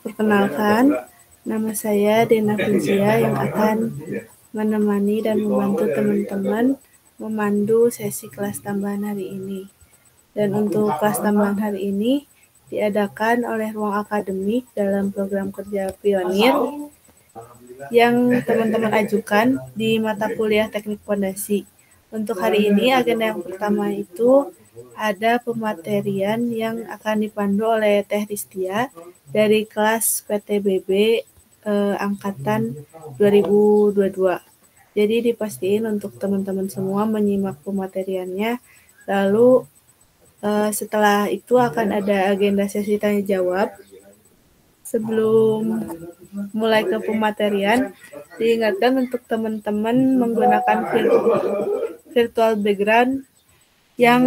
Perkenalkan, nama saya Dena Pujia yang akan menemani dan membantu teman-teman memandu sesi kelas tambahan hari ini. Dan untuk kelas tambahan hari ini diadakan oleh Ruang Akademik dalam program kerja pionir yang teman-teman ajukan di mata kuliah Teknik Pondasi. Untuk hari ini agenda yang pertama itu ada pematerian yang akan dipandu oleh Teh Ristia dari kelas PTBB angkatan 2022. Jadi dipastiin untuk teman-teman semua menyimak pemateriannya. Lalu setelah itu akan ada agenda sesi tanya jawab. Sebelum mulai ke pematerian, diingatkan untuk teman-teman menggunakan virtual background yang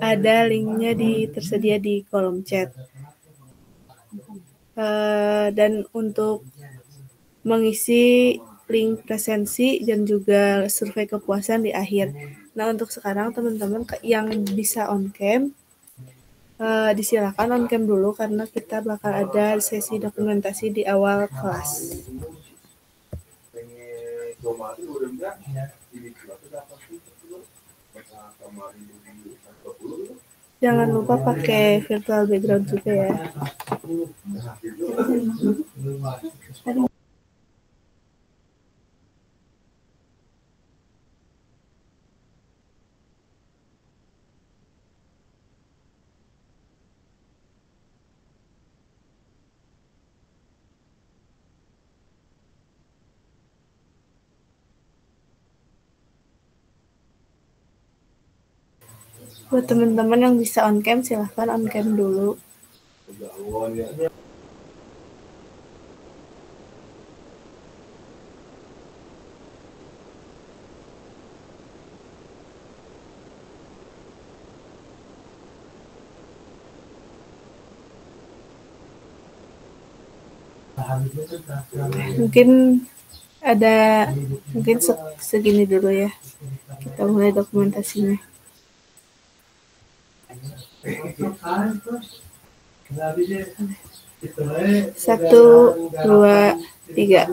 ada linknya tersedia di kolom chat. Dan untuk mengisi link presensi dan juga survei kepuasan di akhir. Nah, untuk sekarang teman-teman yang bisa on cam, disilakan on cam dulu karena kita bakal ada sesi dokumentasi di awal kelas. Jangan lupa pakai virtual background juga ya. Buat teman-teman yang bisa on cam, silahkan on cam dulu. Mungkin segini dulu ya. Kita mulai dokumentasinya. 1, 2, 3.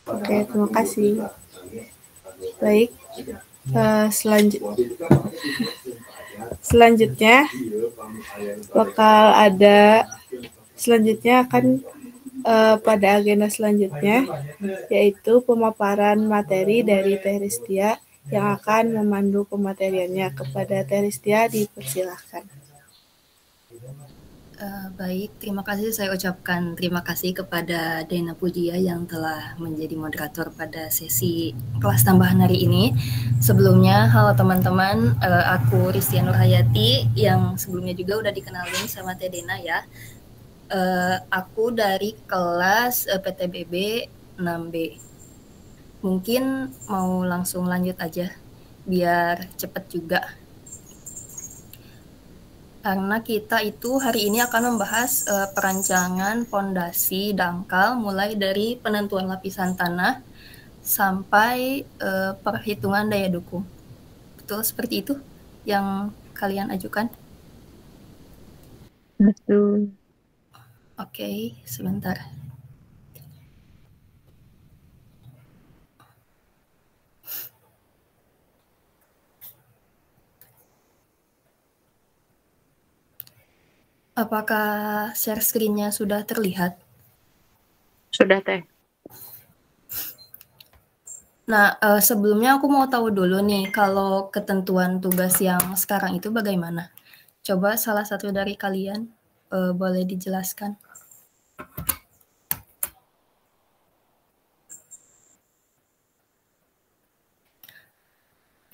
Oke, terima kasih. Baik, selanjutnya akan pada agenda selanjutnya yaitu pemaparan materi dari Teh Ristia yang akan memandu pemateriannya. Kepada Teh Ristia dipersilahkan. Baik, terima kasih saya ucapkan terima kasih kepada Dena Pujia yang telah menjadi moderator pada sesi kelas tambahan hari ini. Sebelumnya, halo teman-teman, aku Ristia Nurhayati yang sebelumnya juga udah dikenalin sama Teh Dena ya. Aku dari kelas PTBB 6B. Mungkin mau langsung lanjut aja biar cepet juga. Karena kita itu hari ini akan membahas perancangan pondasi dangkal mulai dari penentuan lapisan tanah sampai perhitungan daya dukung. Betul seperti itu yang kalian ajukan? Betul. Oke, sebentar. Apakah share screen-nya sudah terlihat? Sudah, Teh. Nah, sebelumnya aku mau tahu dulu nih, kalau ketentuan tugas yang sekarang itu bagaimana? Coba salah satu dari kalian boleh dijelaskan.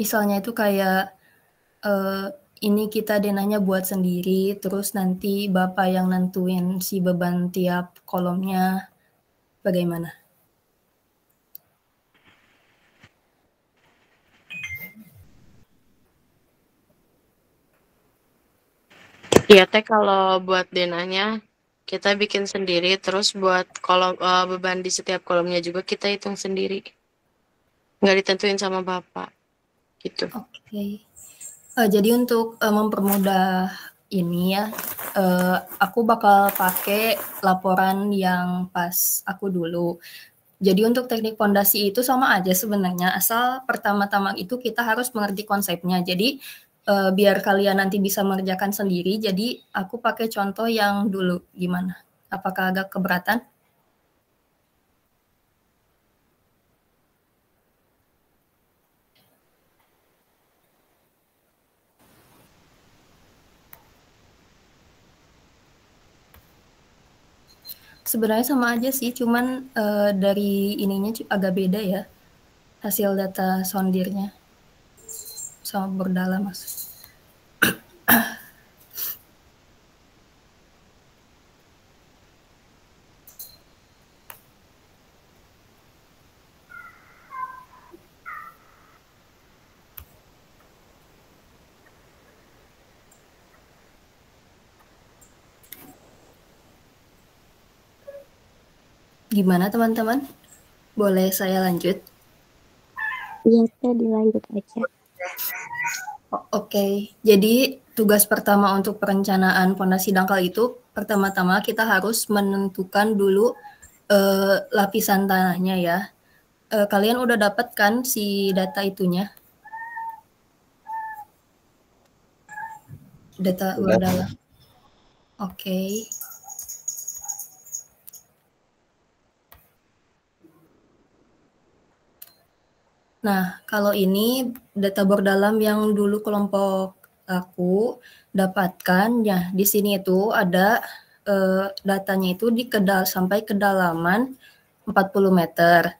Misalnya itu kayak ini kita denahnya buat sendiri, terus nanti Bapak yang nentuin si beban tiap kolomnya, bagaimana? Iya, Teh, kalau buat denahnya kita bikin sendiri, terus buat kolom beban di setiap kolomnya juga kita hitung sendiri. Nggak ditentuin sama Bapak. Gitu. Oke. Jadi untuk mempermudah ini ya, aku bakal pakai laporan yang pas aku dulu. Jadi untuk teknik fondasi itu sama aja sebenarnya, asal pertama-tama itu kita harus mengerti konsepnya. Jadi biar kalian nanti bisa mengerjakan sendiri, jadi aku pakai contoh yang dulu. Gimana? Apakah agak keberatan? Sebenarnya sama aja sih, cuman dari ininya agak beda ya, hasil data sondirnya sama berdalam maksud. Gimana teman-teman? Boleh saya lanjut? Iya, Teh, dilanjut aja. Oke, jadi tugas pertama untuk perencanaan fondasi dangkal itu pertama-tama kita harus menentukan dulu lapisan tanahnya ya. Kalian udah dapat kan si data itunya? Data berdalam. Oke. Nah, kalau ini data berdalam yang dulu kelompok aku dapatkan, ya di sini itu ada datanya itu sampai kedalaman 40 meter.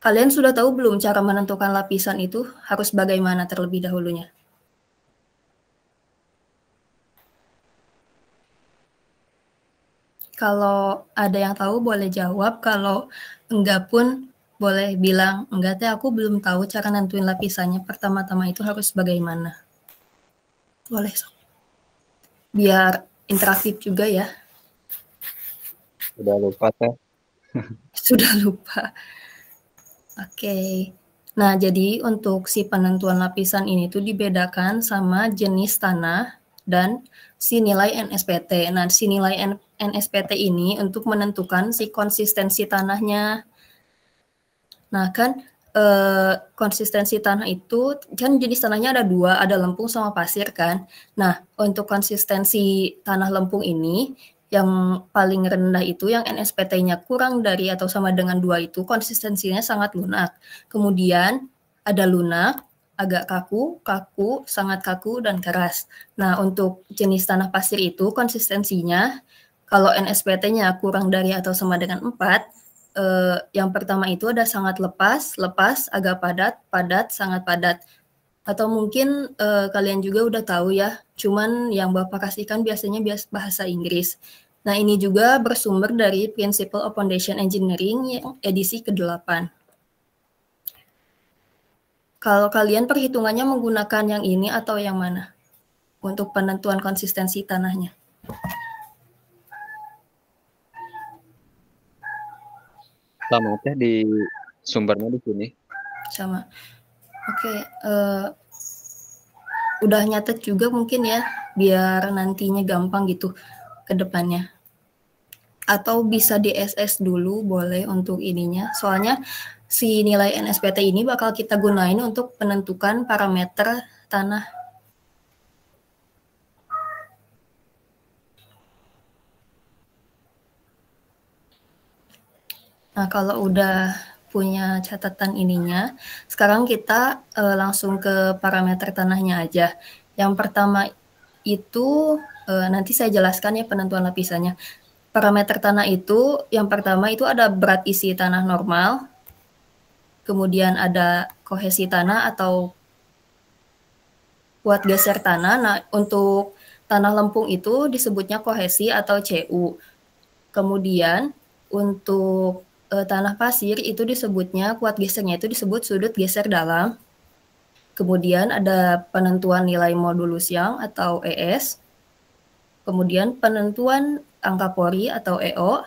Kalian sudah tahu belum cara menentukan lapisan itu harus bagaimana terlebih dahulunya? Kalau ada yang tahu boleh jawab, kalau enggak pun boleh bilang, enggak Teh, aku belum tahu cara nentuin lapisannya. Pertama-tama itu harus bagaimana. Boleh, biar interaktif juga ya. Sudah lupa Teh. Sudah lupa. Oke. Nah, jadi untuk si penentuan lapisan ini tuh dibedakan sama jenis tanah dan si nilai NSPT. Nah, si nilai NSPT ini untuk menentukan si konsistensi tanahnya. Nah, kan konsistensi tanah itu kan jenis tanahnya ada 2, ada lempung sama pasir kan. Nah, untuk konsistensi tanah lempung ini yang paling rendah itu yang NSPT-nya kurang dari atau sama dengan 2 itu konsistensinya sangat lunak. Kemudian ada lunak, agak kaku, kaku, sangat kaku, dan keras. Nah, untuk jenis tanah pasir itu konsistensinya kalau NSPT-nya kurang dari atau sama dengan 4, yang pertama itu ada sangat lepas, agak padat, sangat padat. Atau mungkin kalian juga udah tahu ya, cuman yang Bapak kasihkan biasanya bahasa Inggris. Nah, ini juga bersumber dari Principle of Foundation Engineering yang edisi ke-8. Kalau kalian perhitungannya menggunakan yang ini atau yang mana? Untuk penentuan konsistensi tanahnya. Sama Teh di sumbernya di sini. Sama. Oke, udah nyatet juga mungkin ya, biar nantinya gampang gitu ke depannya. Atau bisa di SS dulu boleh untuk ininya. Soalnya si nilai NSPT ini bakal kita gunain untuk penentukan parameter tanah. Nah, kalau udah punya catatan ininya, sekarang kita langsung ke parameter tanahnya aja. Yang pertama itu nanti saya jelaskan ya penentuan lapisannya. Parameter tanah itu yang pertama itu ada berat isi tanah normal, kemudian ada kohesi tanah atau kuat geser tanah. Nah, untuk tanah lempung itu disebutnya kohesi atau CU. Kemudian untuk tanah pasir itu disebutnya kuat gesernya itu disebut sudut geser dalam. Kemudian ada penentuan nilai modulus Young atau ES. Kemudian penentuan angka pori atau EO.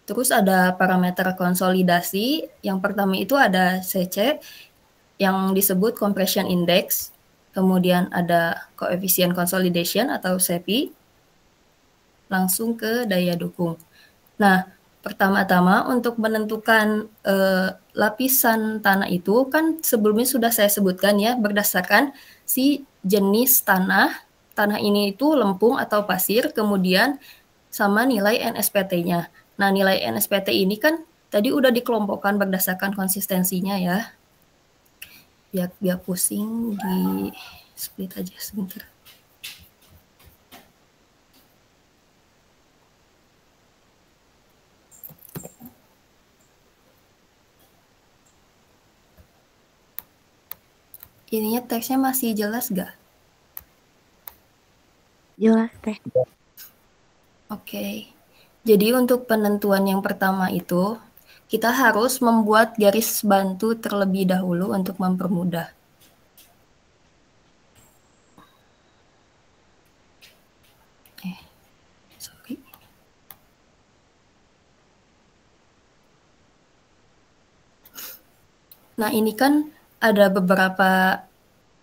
Terus ada parameter konsolidasi. Yang pertama itu ada CC yang disebut compression index. kemudian ada koefisien consolidation atau CEPI, langsung ke daya dukung. Nah, pertama-tama untuk menentukan lapisan tanah itu kan sebelumnya sudah saya sebutkan ya, berdasarkan si jenis tanah ini itu lempung atau pasir, kemudian sama nilai NSPT-nya. Nah, nilai NSPT ini kan tadi udah dikelompokkan berdasarkan konsistensinya ya. Biar pusing, di split aja sebentar. Ininya teksnya masih jelas gak? Jelas teh. Oke. Jadi untuk penentuan yang pertama itu, kita harus membuat garis bantu terlebih dahulu untuk mempermudah. Sorry. Nah, ini kan ada beberapa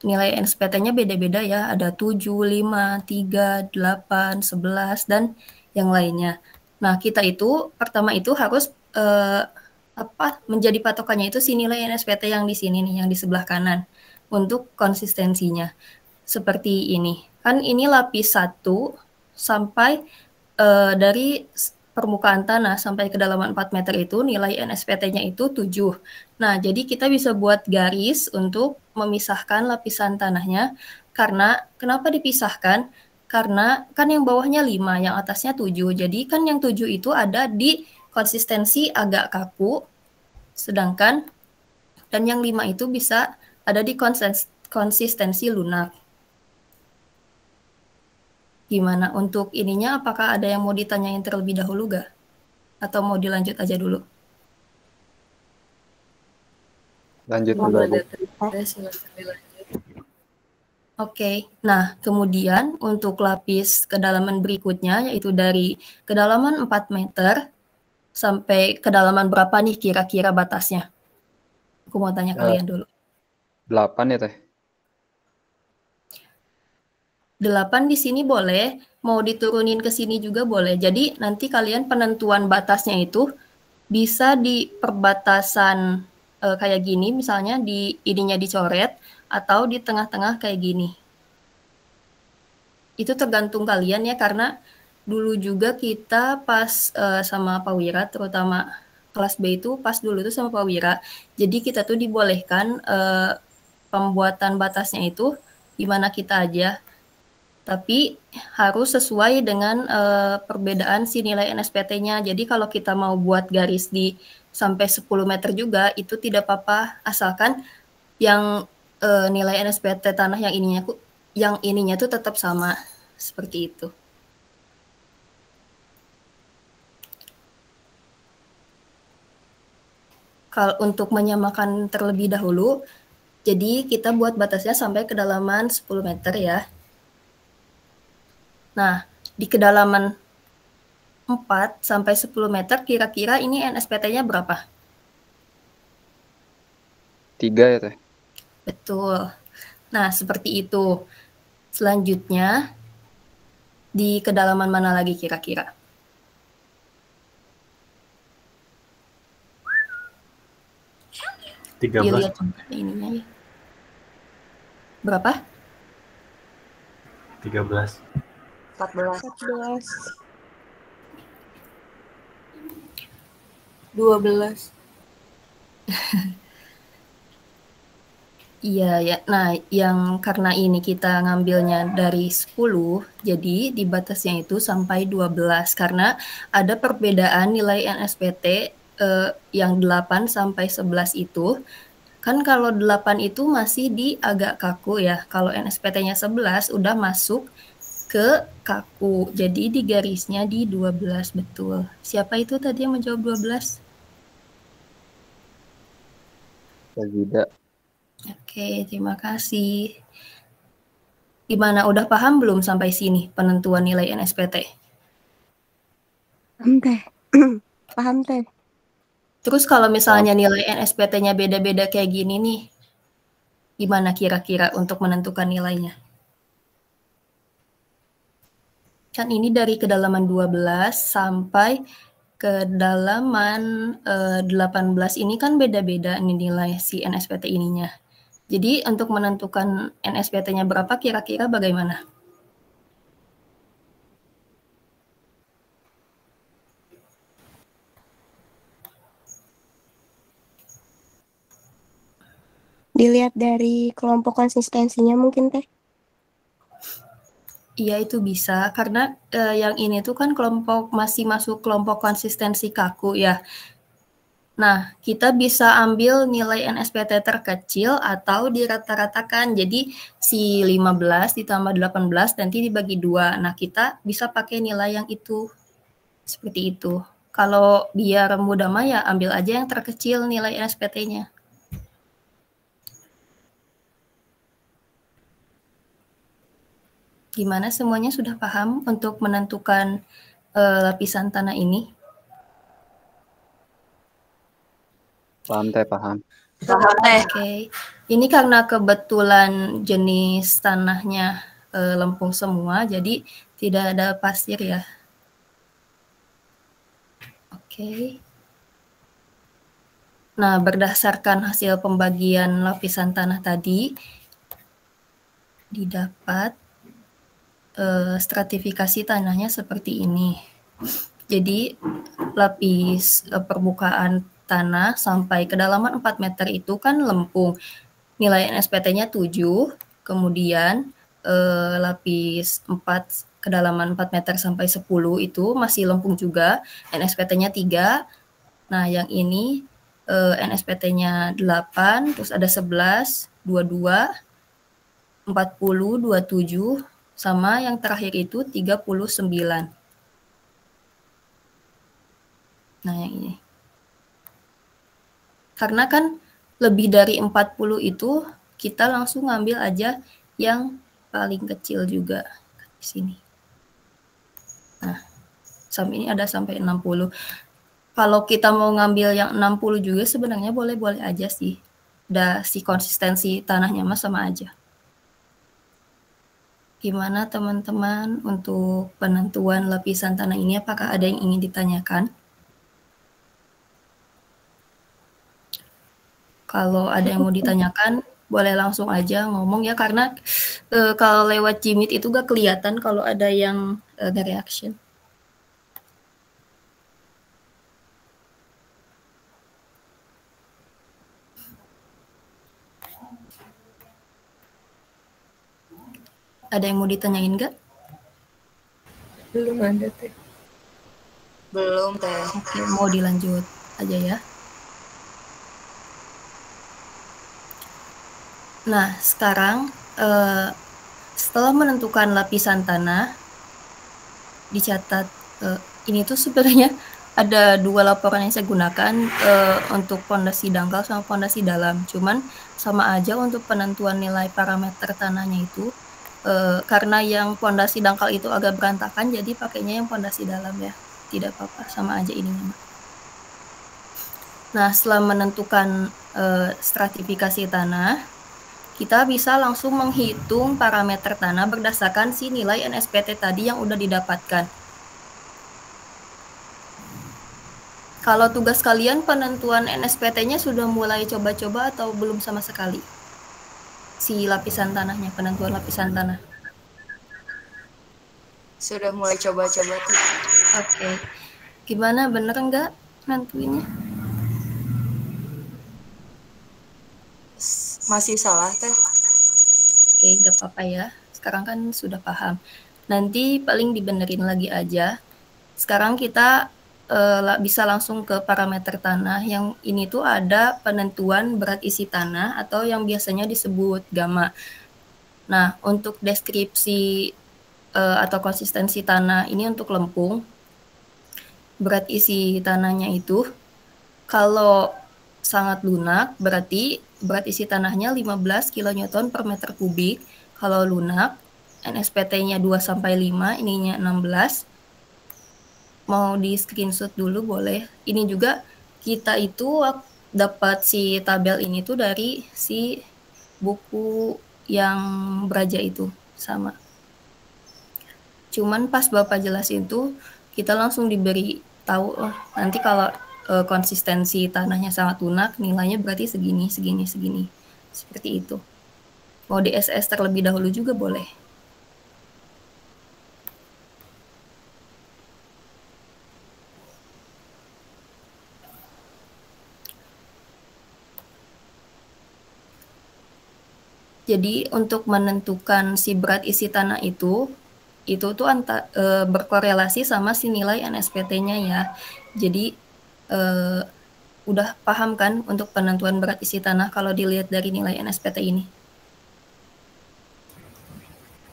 nilai NSPT-nya beda-beda ya, ada 7, 5, 3, 8, 11, dan yang lainnya. Nah, kita itu pertama itu harus menjadi patokannya itu si nilai NSPT yang di sini nih, yang di sebelah kanan untuk konsistensinya. Seperti ini. Kan ini lapis 1 sampai dari permukaan tanah sampai kedalaman 4 meter itu nilai NSPT-nya itu 7. Nah, jadi kita bisa buat garis untuk memisahkan lapisan tanahnya, karena kenapa dipisahkan? Karena kan yang bawahnya 5, yang atasnya 7. Jadi kan yang 7 itu ada di konsistensi agak kaku, sedangkan dan yang 5 itu bisa ada di konsistensi lunak. Gimana untuk ininya, apakah ada yang mau ditanyain terlebih dahulu gak? Atau mau dilanjut aja dulu? Lanjut dulu aja. Oke, nah kemudian untuk lapis kedalaman berikutnya, yaitu dari kedalaman 4 meter sampai kedalaman berapa nih kira-kira batasnya? Aku mau tanya kalian dulu. 8 ya teh? 8 di sini boleh, mau diturunin ke sini juga boleh. Jadi nanti kalian penentuan batasnya itu bisa di perbatasan kayak gini, misalnya di ininya dicoret, atau di tengah-tengah kayak gini. Itu tergantung kalian ya, karena dulu juga kita pas sama Pak Wira, terutama kelas B itu pas dulu itu sama Pak Wira, jadi kita tuh dibolehkan pembuatan batasnya itu gimana kita aja, tapi harus sesuai dengan perbedaan si nilai NSPT-nya. Jadi kalau kita mau buat garis di sampai 10 meter juga, itu tidak apa-apa, asalkan yang nilai NSPT tanah yang ininya tuh tetap sama, seperti itu. Kalau untuk menyamakan terlebih dahulu, jadi kita buat batasnya sampai kedalaman 10 meter ya. Nah, di kedalaman 4 sampai 10 meter, kira-kira ini NSPT-nya berapa? 3 ya teh? Betul. Nah, seperti itu. Selanjutnya, di kedalaman mana lagi kira-kira? Dilihat ininya ya. Berapa? 13. 14. 12. Iya ya. Nah, yang karena ini kita ngambilnya dari 10, jadi di batasnya itu sampai 12 karena ada perbedaan nilai NSPT yang 8 sampai 11 itu. Kan kalau 8 itu masih di agak kaku ya. Kalau NSPT-nya 11 udah masuk ke kaku. Jadi di garisnya di 12, betul. Siapa itu tadi yang menjawab 12? Tidak. Oke, terima kasih. Gimana, udah paham belum sampai sini penentuan nilai NSPT? Paham teh. Paham teh. Terus kalau misalnya nilai NSPT-nya beda-beda kayak gini nih, Gimana kira-kira untuk menentukan nilainya? Kan ini dari kedalaman 12 sampai kedalaman 18 ini kan beda-beda nih nilai si NSPT ininya. Jadi untuk menentukan NSPT-nya berapa kira-kira bagaimana? Dilihat dari kelompok konsistensinya mungkin Teh. Iya itu bisa karena yang ini tuh kan masih masuk kelompok konsistensi kaku ya. Nah, kita bisa ambil nilai NSPT terkecil atau dirata-ratakan. Jadi si 15 ditambah 18 nanti dibagi 2. Nah, kita bisa pakai nilai yang itu. Seperti itu. Kalau biar mudah mah ya ambil aja yang terkecil nilai NSPT-nya. Gimana semuanya sudah paham untuk menentukan lapisan tanah ini? Paham Teh, paham. Oke. Ini karena kebetulan jenis tanahnya lempung semua, jadi tidak ada pasir ya. Oke. Nah, berdasarkan hasil pembagian lapisan tanah tadi, didapat stratifikasi tanahnya seperti ini. Jadi, lapis permukaan tanah sampai kedalaman 4 meter itu kan lempung. Nilai NSPT-nya 7, kemudian lapis 4 kedalaman 4 meter sampai 10 itu masih lempung juga, NSPT-nya 3. Nah, yang ini NSPT-nya 8, terus ada 11, 22, 40, 27, sama yang terakhir itu 39. Nah, yang ini. Karena kan lebih dari 40 itu kita langsung ngambil aja yang paling kecil juga di sini. Nah, sampai ini ada sampai 60. Kalau kita mau ngambil yang 60 juga sebenarnya boleh-boleh aja sih. Udah si konsistensi tanahnya mah sama aja. Gimana teman-teman untuk penentuan lapisan tanah ini? Apakah ada yang ingin ditanyakan? Kalau ada yang mau ditanyakan, boleh langsung aja ngomong ya, karena kalau lewat Jimit itu gak kelihatan kalau ada yang nge-reaction. Ada yang mau ditanyain gak? Belum ada Teh. Belum Teh. Oke, mau dilanjut aja ya. Nah, sekarang setelah menentukan lapisan tanah, dicatat ini tuh sebenarnya ada 2 laporan yang saya gunakan untuk fondasi dangkal sama fondasi dalam. Cuman sama aja untuk penentuan nilai parameter tanahnya itu karena yang fondasi dangkal itu agak berantakan, jadi pakainya yang fondasi dalam ya. Tidak apa-apa, sama aja ininya. Nah, setelah menentukan stratifikasi tanah, kita bisa langsung menghitung parameter tanah berdasarkan si nilai NSPT tadi yang udah didapatkan. Kalau tugas kalian penentuan NSPT-nya sudah mulai coba-coba atau belum sama sekali? Si lapisan tanahnya, penentuan lapisan tanah. Sudah mulai coba-coba tuh. Oke. Gimana, bener nggak nentuinnya? Masih salah Teh. Oke, nggak apa-apa ya. Sekarang kan sudah paham. Nanti paling dibenerin lagi aja. Sekarang kita bisa langsung ke parameter tanah. Yang ini tuh ada penentuan berat isi tanah atau yang biasanya disebut gamma. Nah, untuk deskripsi atau konsistensi tanah ini untuk lempung, berat isi tanahnya itu kalau sangat lunak berarti berat isi tanahnya 15 kN per meter kubik. Kalau lunak, NSPT-nya 2-5, ininya 16. Mau di screenshot dulu boleh. Ini juga kita itu dapat si tabel ini tuh dari si buku yang Braja itu sama. Cuman pas Bapak jelasin tuh kita langsung diberi tahu, oh nanti kalau konsistensi tanahnya sangat lunak, nilainya berarti segini, segini, segini. Seperti itu. Mau di SS terlebih dahulu juga boleh. Jadi untuk menentukan si berat isi tanah itu tuh berkorelasi sama si nilai NSPT-nya ya. Jadi udah paham kan untuk penentuan berat isi tanah kalau dilihat dari nilai NSPT ini?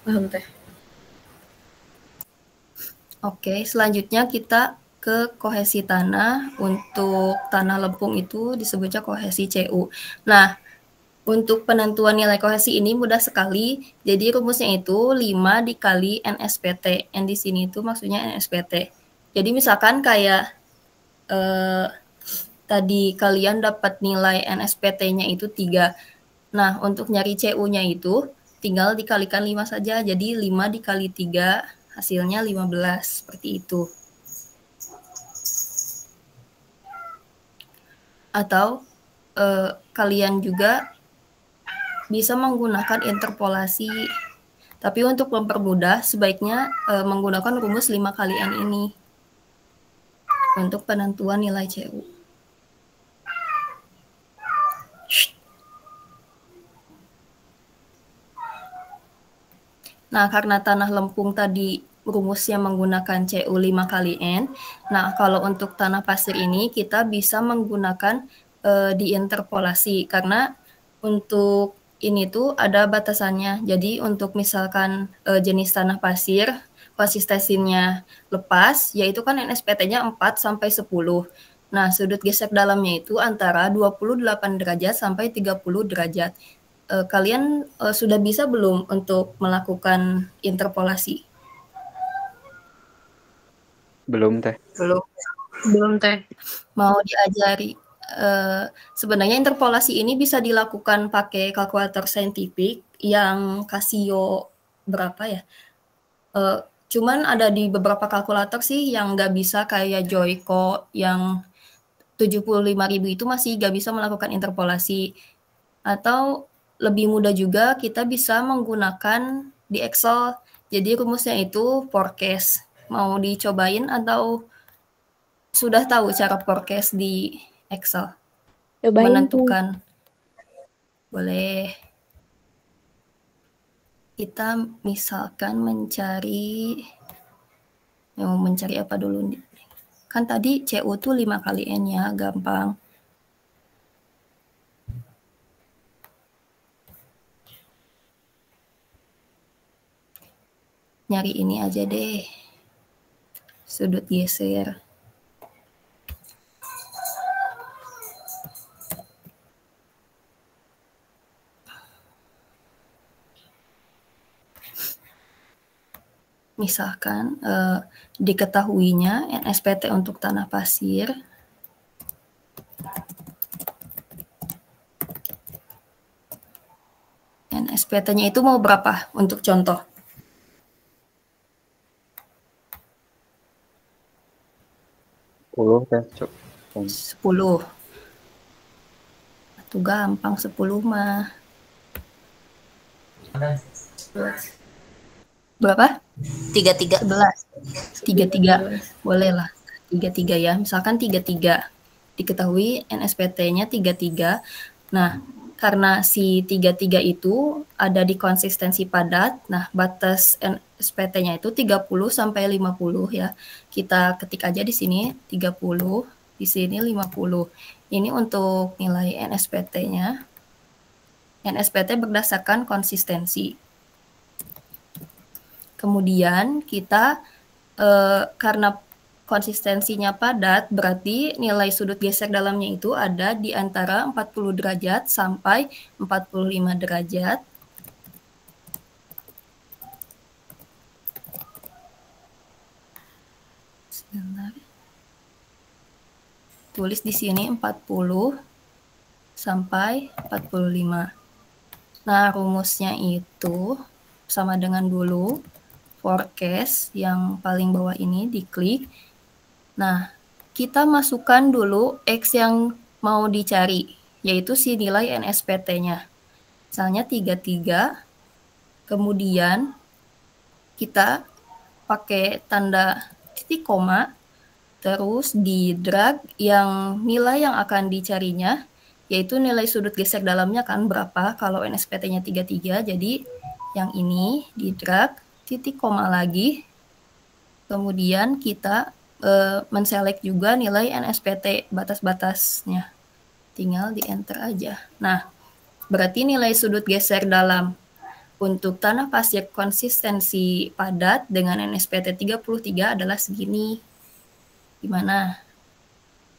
Paham Teh. Oke, selanjutnya kita ke kohesi tanah. Untuk tanah lempung itu disebutnya kohesi CU. Nah, untuk penentuan nilai kohesi ini mudah sekali. Jadi rumusnya itu 5 dikali NSPT. N di sini itu maksudnya NSPT. Jadi misalkan kayak tadi kalian dapat nilai NSPT-nya itu 3. Nah, untuk nyari CU-nya itu tinggal dikalikan 5 saja. Jadi 5 dikali 3 hasilnya 15. Seperti itu. Atau kalian juga bisa menggunakan interpolasi. Tapi untuk mempermudah, sebaiknya menggunakan rumus 5 kali N ini untuk penentuan nilai CU. Nah, karena tanah lempung tadi rumusnya menggunakan CU 5 kali N, nah kalau untuk tanah pasir ini kita bisa menggunakan diinterpolasi, karena untuk ini tuh ada batasannya. Jadi untuk misalkan jenis tanah pasir, konsistensinya lepas, yaitu kan NSPT-nya 4 sampai 10. Nah, sudut gesek dalamnya itu antara 28 derajat sampai 30 derajat. Kalian sudah bisa belum untuk melakukan interpolasi? Belum Teh. Belum Teh. Mau diajari? Sebenarnya interpolasi ini bisa dilakukan pakai kalkulator saintifik yang Casio berapa ya? Cuman ada di beberapa kalkulator sih yang nggak bisa, kayak Joico yang 75.000 itu masih nggak bisa melakukan interpolasi. Atau lebih mudah juga kita bisa menggunakan di Excel. Jadi rumusnya itu forecast. Mau dicobain atau sudah tahu cara forecast di Excel? Cobain tuh. Menentukan. Boleh. Kita misalkan mencari apa dulu nih? Kan tadi CU tuh 5 kali N ya, gampang. Nyari ini aja deh. Sudut geser. Misalkan diketahuinya NSPT untuk tanah pasir NSPT-nya itu mau berapa untuk contoh? Teh. 10. Itu gampang, 10 mah. Berapa? 33. 33. Boleh lah. 33 ya. Misalkan 33. Diketahui NSPT-nya 33. Nah, karena si 33 itu ada di konsistensi padat, nah batas NSPT-nya itu 30 sampai 50 ya. Kita ketik aja di sini 30, di sini 50. Ini untuk nilai NSPT-nya. NSPT berdasarkan konsistensi. Kemudian kita karena konsistensinya padat, berarti nilai sudut gesek dalamnya itu ada di antara 40 derajat sampai 45 derajat. Sebentar. Tulis di sini 40 sampai 45. Nah, rumusnya itu sama dengan dulu forecast yang paling bawah ini diklik. Nah, kita masukkan dulu X yang mau dicari, yaitu si nilai NSPT-nya. Misalnya 33, kemudian kita pakai tanda titik koma, terus di drag yang nilai yang akan dicarinya, yaitu nilai sudut geser dalamnya kan berapa, kalau NSPT-nya 33, jadi yang ini di drag, titik koma lagi, kemudian kita menselect juga nilai NSPT batas-batasnya. Tinggal di enter aja. Nah, berarti nilai sudut geser dalam untuk tanah pasir konsistensi padat dengan NSPT 33 adalah segini. Gimana?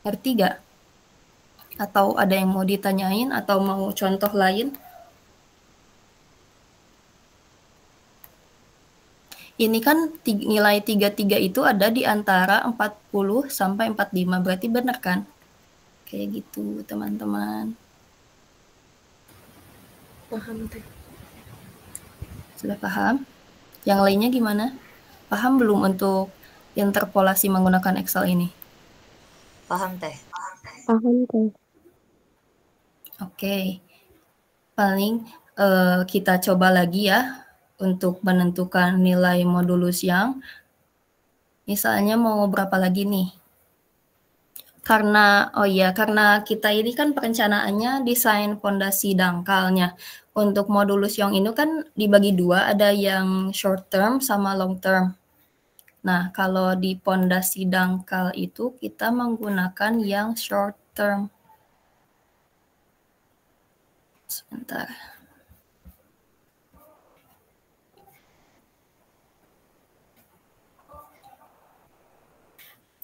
Ngerti gak? Atau ada yang mau ditanyain atau mau contoh lain? Ini kan nilai 33 itu ada di antara 40 sampai 45, berarti benar kan? Kayak gitu, teman-teman. Paham, Teh. Sudah paham? Yang lainnya gimana? Paham belum untuk interpolasi menggunakan Excel ini? Paham, Teh. Paham, Teh. Oke. Paling kita coba lagi ya untuk menentukan nilai modulus yang misalnya mau berapa lagi nih. Karena kita ini kan perencanaannya desain fondasi dangkalnya. Untuk modulus yang ini kan dibagi dua, ada yang short term sama long term. Nah, kalau di fondasi dangkal itu kita menggunakan yang short term. Sebentar.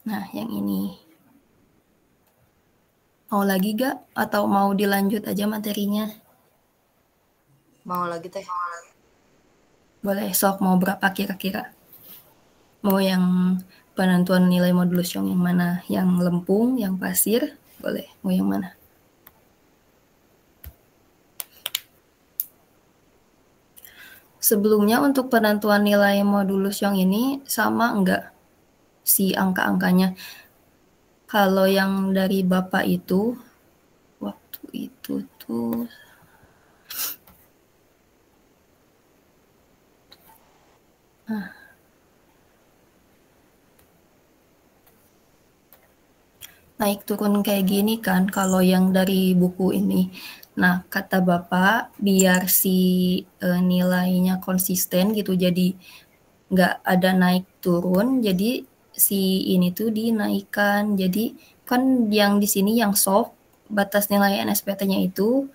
Nah, yang ini. Mau lagi gak? Atau mau dilanjut aja materinya? Mau lagi, Teh. Boleh, sok mau berapa kira-kira? Mau yang penentuan nilai modulus yang mana? Yang lempung, yang pasir? Boleh, mau yang mana? Sebelumnya untuk penentuan nilai modulus yang ini sama enggak si angka-angkanya? Kalau yang dari Bapak itu, waktu itu tuh, naik turun kayak gini kan kalau yang dari buku ini. Nah, kata Bapak, biar si nilainya konsisten gitu, jadi nggak ada naik turun, jadi si ini tuh dinaikkan. Jadi kan yang di sini yang soft, batas nilai NSPT-nya itu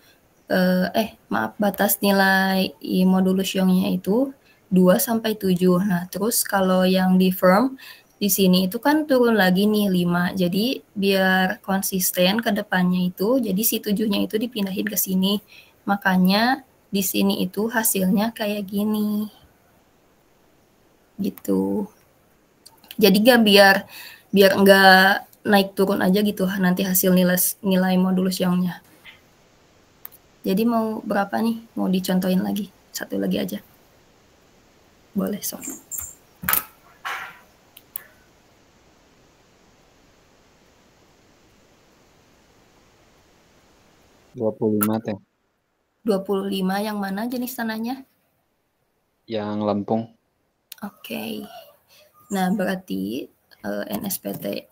batas nilai modulus Youngnya itu 2 sampai 7. Nah, terus kalau yang di firm di sini itu kan turun lagi nih 5. Jadi biar konsisten ke depannya itu, jadi si 7-nya itu dipindahin ke sini. Makanya di sini itu hasilnya kayak gini. Gitu. Jadi biar enggak naik turun aja gitu nanti hasil nilai modulus Youngnya. Jadi mau berapa nih? Mau dicontohin lagi? Satu lagi aja. Boleh, sok. $25 Teh. 25 yang mana jenis tanahnya? Yang lempung. Oke. Nah, berarti NSPT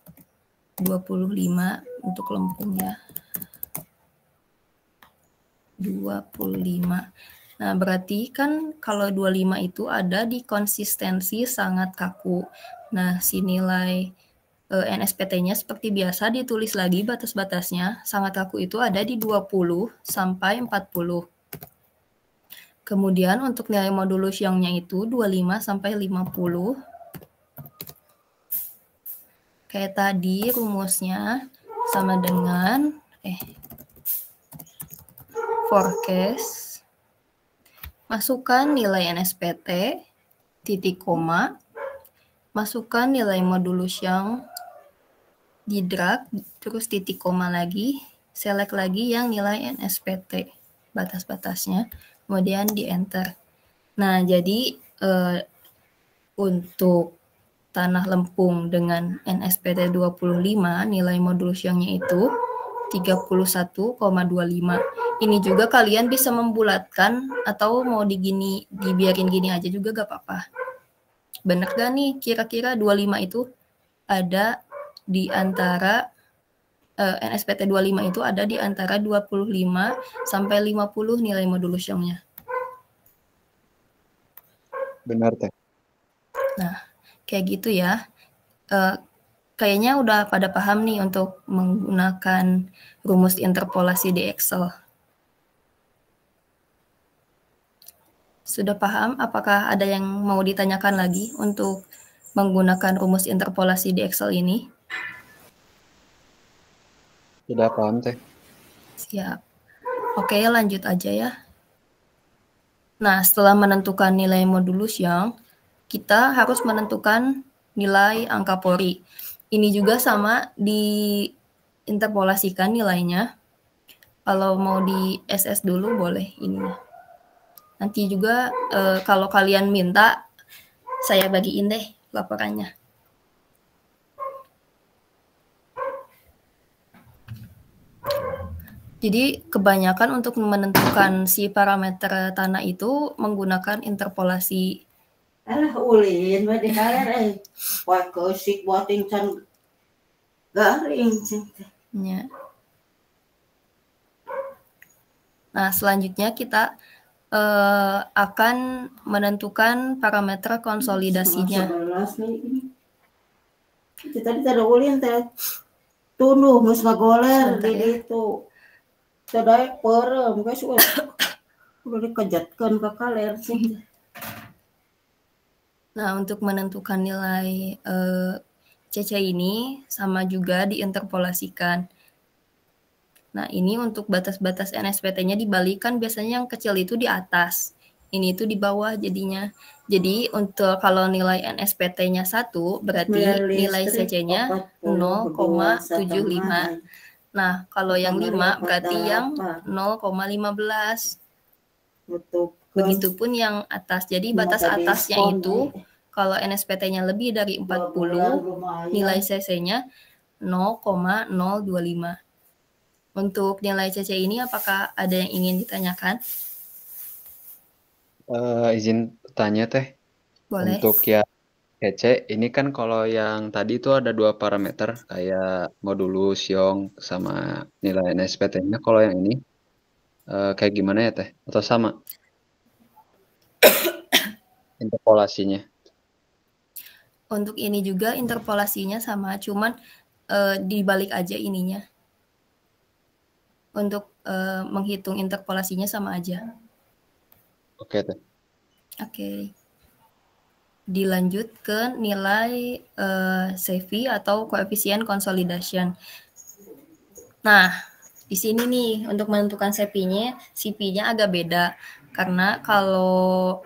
25 untuk lempung ya. 25. Nah, berarti kan kalau 25 itu ada di konsistensi sangat kaku. Nah, si nilai NSPT-nya seperti biasa ditulis lagi batas-batasnya. Sangat kaku itu ada di 20 sampai 40. Kemudian untuk nilai modulus Youngnya itu 25 sampai 50. Kayak tadi rumusnya sama dengan forecast, masukkan nilai NSPT, titik koma, masukkan nilai modulus Young, di drag, terus titik koma lagi, select lagi yang nilai NSPT, batas-batasnya, kemudian di enter. Nah, jadi untuk tanah lempung dengan NSPT 25 nilai modulus Youngnya itu 31,25. Ini juga kalian bisa membulatkan atau mau dibiarin gini aja juga gak apa-apa. Bener gak nih kira-kira 25 itu ada di antara NSPT 25 itu ada di antara 25 sampai 50 nilai modulus Youngnya. Benar teh. Nah, kayak gitu ya. Kayaknya udah pada paham nih untuk menggunakan rumus interpolasi di Excel. Sudah paham? Apakah ada yang mau ditanyakan lagi untuk menggunakan rumus interpolasi di Excel ini? Sudah paham teh. Siap. Oke, lanjut aja ya. Nah, setelah menentukan nilai modulus Young, kita harus menentukan nilai angka pori. Ini juga sama diinterpolasikan nilainya. Kalau mau di SS dulu boleh ini. Nanti juga kalau kalian minta, saya bagiin deh laporannya. Jadi kebanyakan untuk menentukan si parameter tanah itu menggunakan interpolasi. Ulin mah di haler Wah keusik buating can garing. Ya. Nah, selanjutnya kita akan menentukan parameter konsolidasinya. Tadi ada ulin teh tunuh geus ngagoler di ditu. Tadaek peurem geus udah dikejatkeun ka kaler sih. Nah, untuk menentukan nilai CC ini sama juga diinterpolasikan. Nah, ini untuk batas-batas NSPT-nya dibalikan, biasanya yang kecil itu di atas. Ini itu di bawah jadinya. Jadi untuk kalau nilai NSPT-nya 1, berarti nilai CC-nya 0,75. Nah, kalau yang 5 berarti yang 0,15. Begitupun yang atas. Jadi batas atasnya itu kalau NSPT-nya lebih dari 40, nilai CC-nya 0,025. Untuk nilai CC ini apakah ada yang ingin ditanyakan? Izin tanya teh. Boleh. Untuk yang CC ini kan kalau yang tadi itu ada 2 parameter kayak modulus Young sama nilai NSPT-nya. Kalau yang ini kayak gimana ya teh? Atau sama? Interpolasinya. Untuk ini juga interpolasinya sama, cuman dibalik aja ininya. Untuk menghitung interpolasinya sama aja. Oke teh. Oke. Dilanjut ke nilai CV atau koefisien consolidation. Nah, di sini nih untuk menentukan CP-nya agak beda karena kalau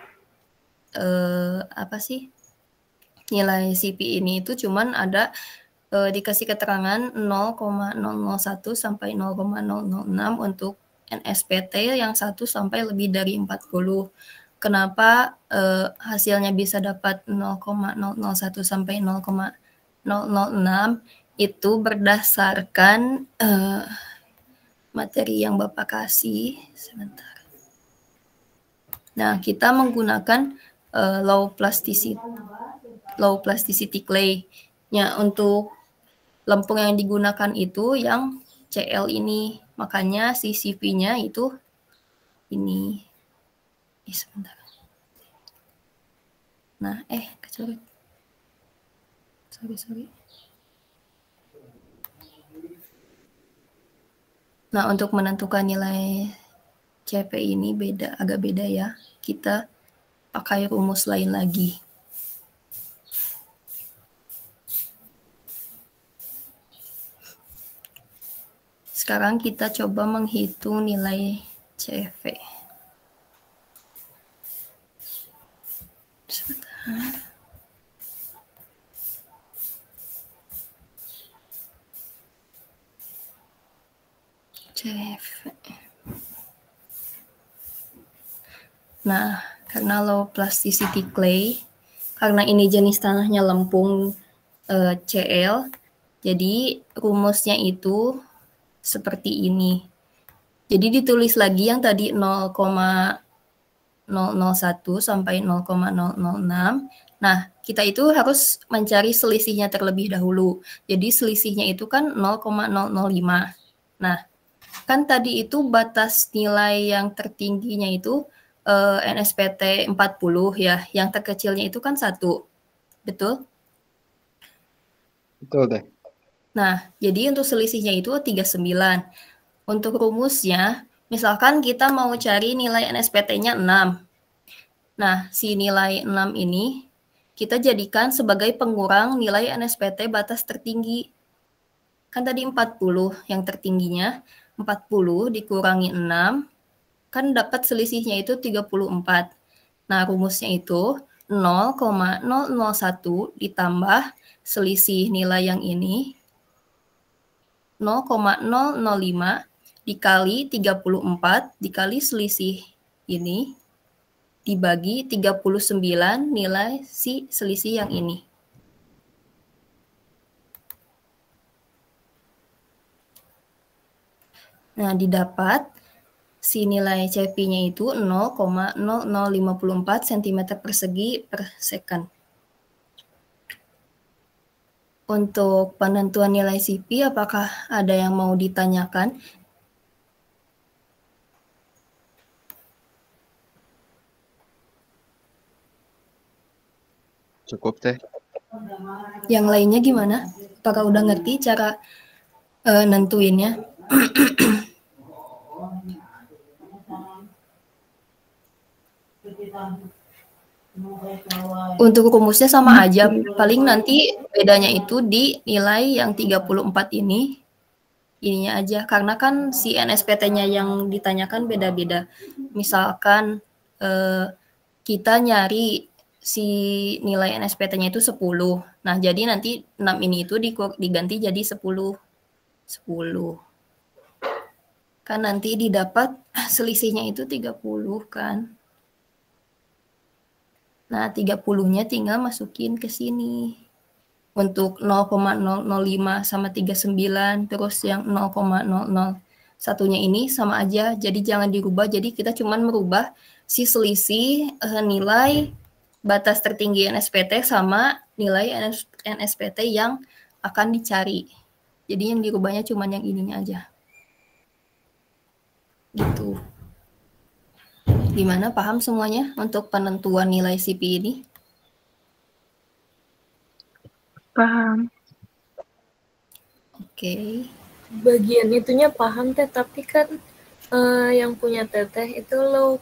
nilai CP ini itu cuman ada dikasih keterangan 0,001 sampai 0,006 untuk NSPT yang 1 sampai lebih dari 40. Kenapa hasilnya bisa dapat 0,001 sampai 0,006 itu berdasarkan materi yang Bapak kasih. Sebentar. Nah, kita menggunakan low plasticity clay. Ya, untuk lempung yang digunakan itu yang CL ini. Makanya si CV-nya itu ini. Sebentar. Nah, kecoret. Sorry. Nah, untuk menentukan nilai CP ini agak beda ya. Kita pakai rumus lain lagi. Sekarang kita coba menghitung nilai CV. Sebentar. CV. Nah, karena low plasticity clay, karena ini jenis tanahnya lempung CL, jadi rumusnya itu seperti ini. Jadi ditulis lagi yang tadi 0,001 sampai 0,006. Nah, kita itu harus mencari selisihnya terlebih dahulu. Jadi selisihnya itu kan 0,005. Nah, kan tadi itu batas nilai yang tertingginya itu NSPT 40 ya, yang terkecilnya itu kan 1. Betul? Betul deh. Nah, jadi untuk selisihnya itu 39. Untuk rumusnya, misalkan kita mau cari nilai NSPT-nya 6. Nah, si nilai 6 ini kita jadikan sebagai pengurang nilai NSPT batas tertinggi. Kan tadi 40 yang tertingginya, 40 dikurangi 6, kan dapat selisihnya itu 34. Nah, rumusnya itu 0,001 ditambah selisih nilai yang ini 0,005 dikali 34 dikali selisih ini dibagi 39 nilai si selisih yang ini. Nah, didapat si nilai CP-nya itu 0,0054 cm persegi per second. Untuk penentuan nilai CP, apakah ada yang mau ditanyakan? Cukup teh. Yang lainnya gimana? Apakah udah ngerti cara nentuinnya? Untuk rumusnya sama aja, paling nanti bedanya itu di nilai yang 34 ini, ininya aja, karena kan si NSPT-nya yang ditanyakan beda-beda. Misalkan kita nyari si nilai NSPT-nya itu 10, nah jadi nanti 6 ini itu diganti jadi 10. Kan nanti didapat selisihnya itu 30 kan. Nah, 30-nya tinggal masukin ke sini. Untuk 0,005 sama 39, terus yang 0,001-nya ini sama aja, jadi jangan dirubah. Jadi kita cuma merubah si selisih nilai batas tertinggi NSPT sama nilai NSPT yang akan dicari. Jadi yang dirubahnya cuma yang ininya aja. Gitu. Gimana, paham semuanya untuk penentuan nilai CP ini? Paham. Oke. Bagian itunya paham teh, tapi kan yang punya teteh itu low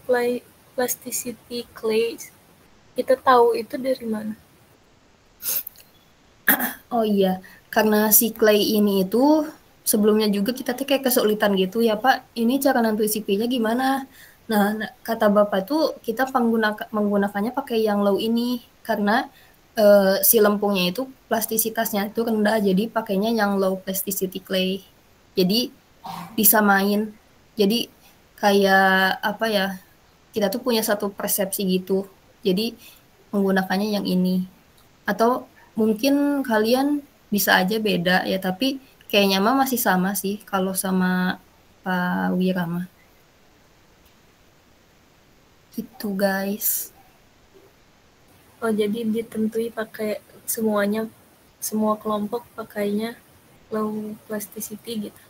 plasticity clay. Kita tahu itu dari mana? Oh iya, karena si clay ini itu sebelumnya juga kita tuh kayak kesulitan gitu ya Pak, ini cara nentuin CP-nya gimana? Nah, kata Bapak tuh kita menggunakannya pakai yang low ini, karena si lempungnya itu plastisitasnya itu rendah, jadi pakainya yang low plasticity clay. Jadi disamain, jadi kayak apa ya, kita tuh punya satu persepsi gitu, jadi menggunakannya yang ini. Atau mungkin kalian bisa aja beda ya, tapi kayaknya mah masih sama sih kalau sama Pak Wirama. Gitu guys. Oh, jadi ditentui pakai semuanya, semua kelompok pakainya low plasticity gitu.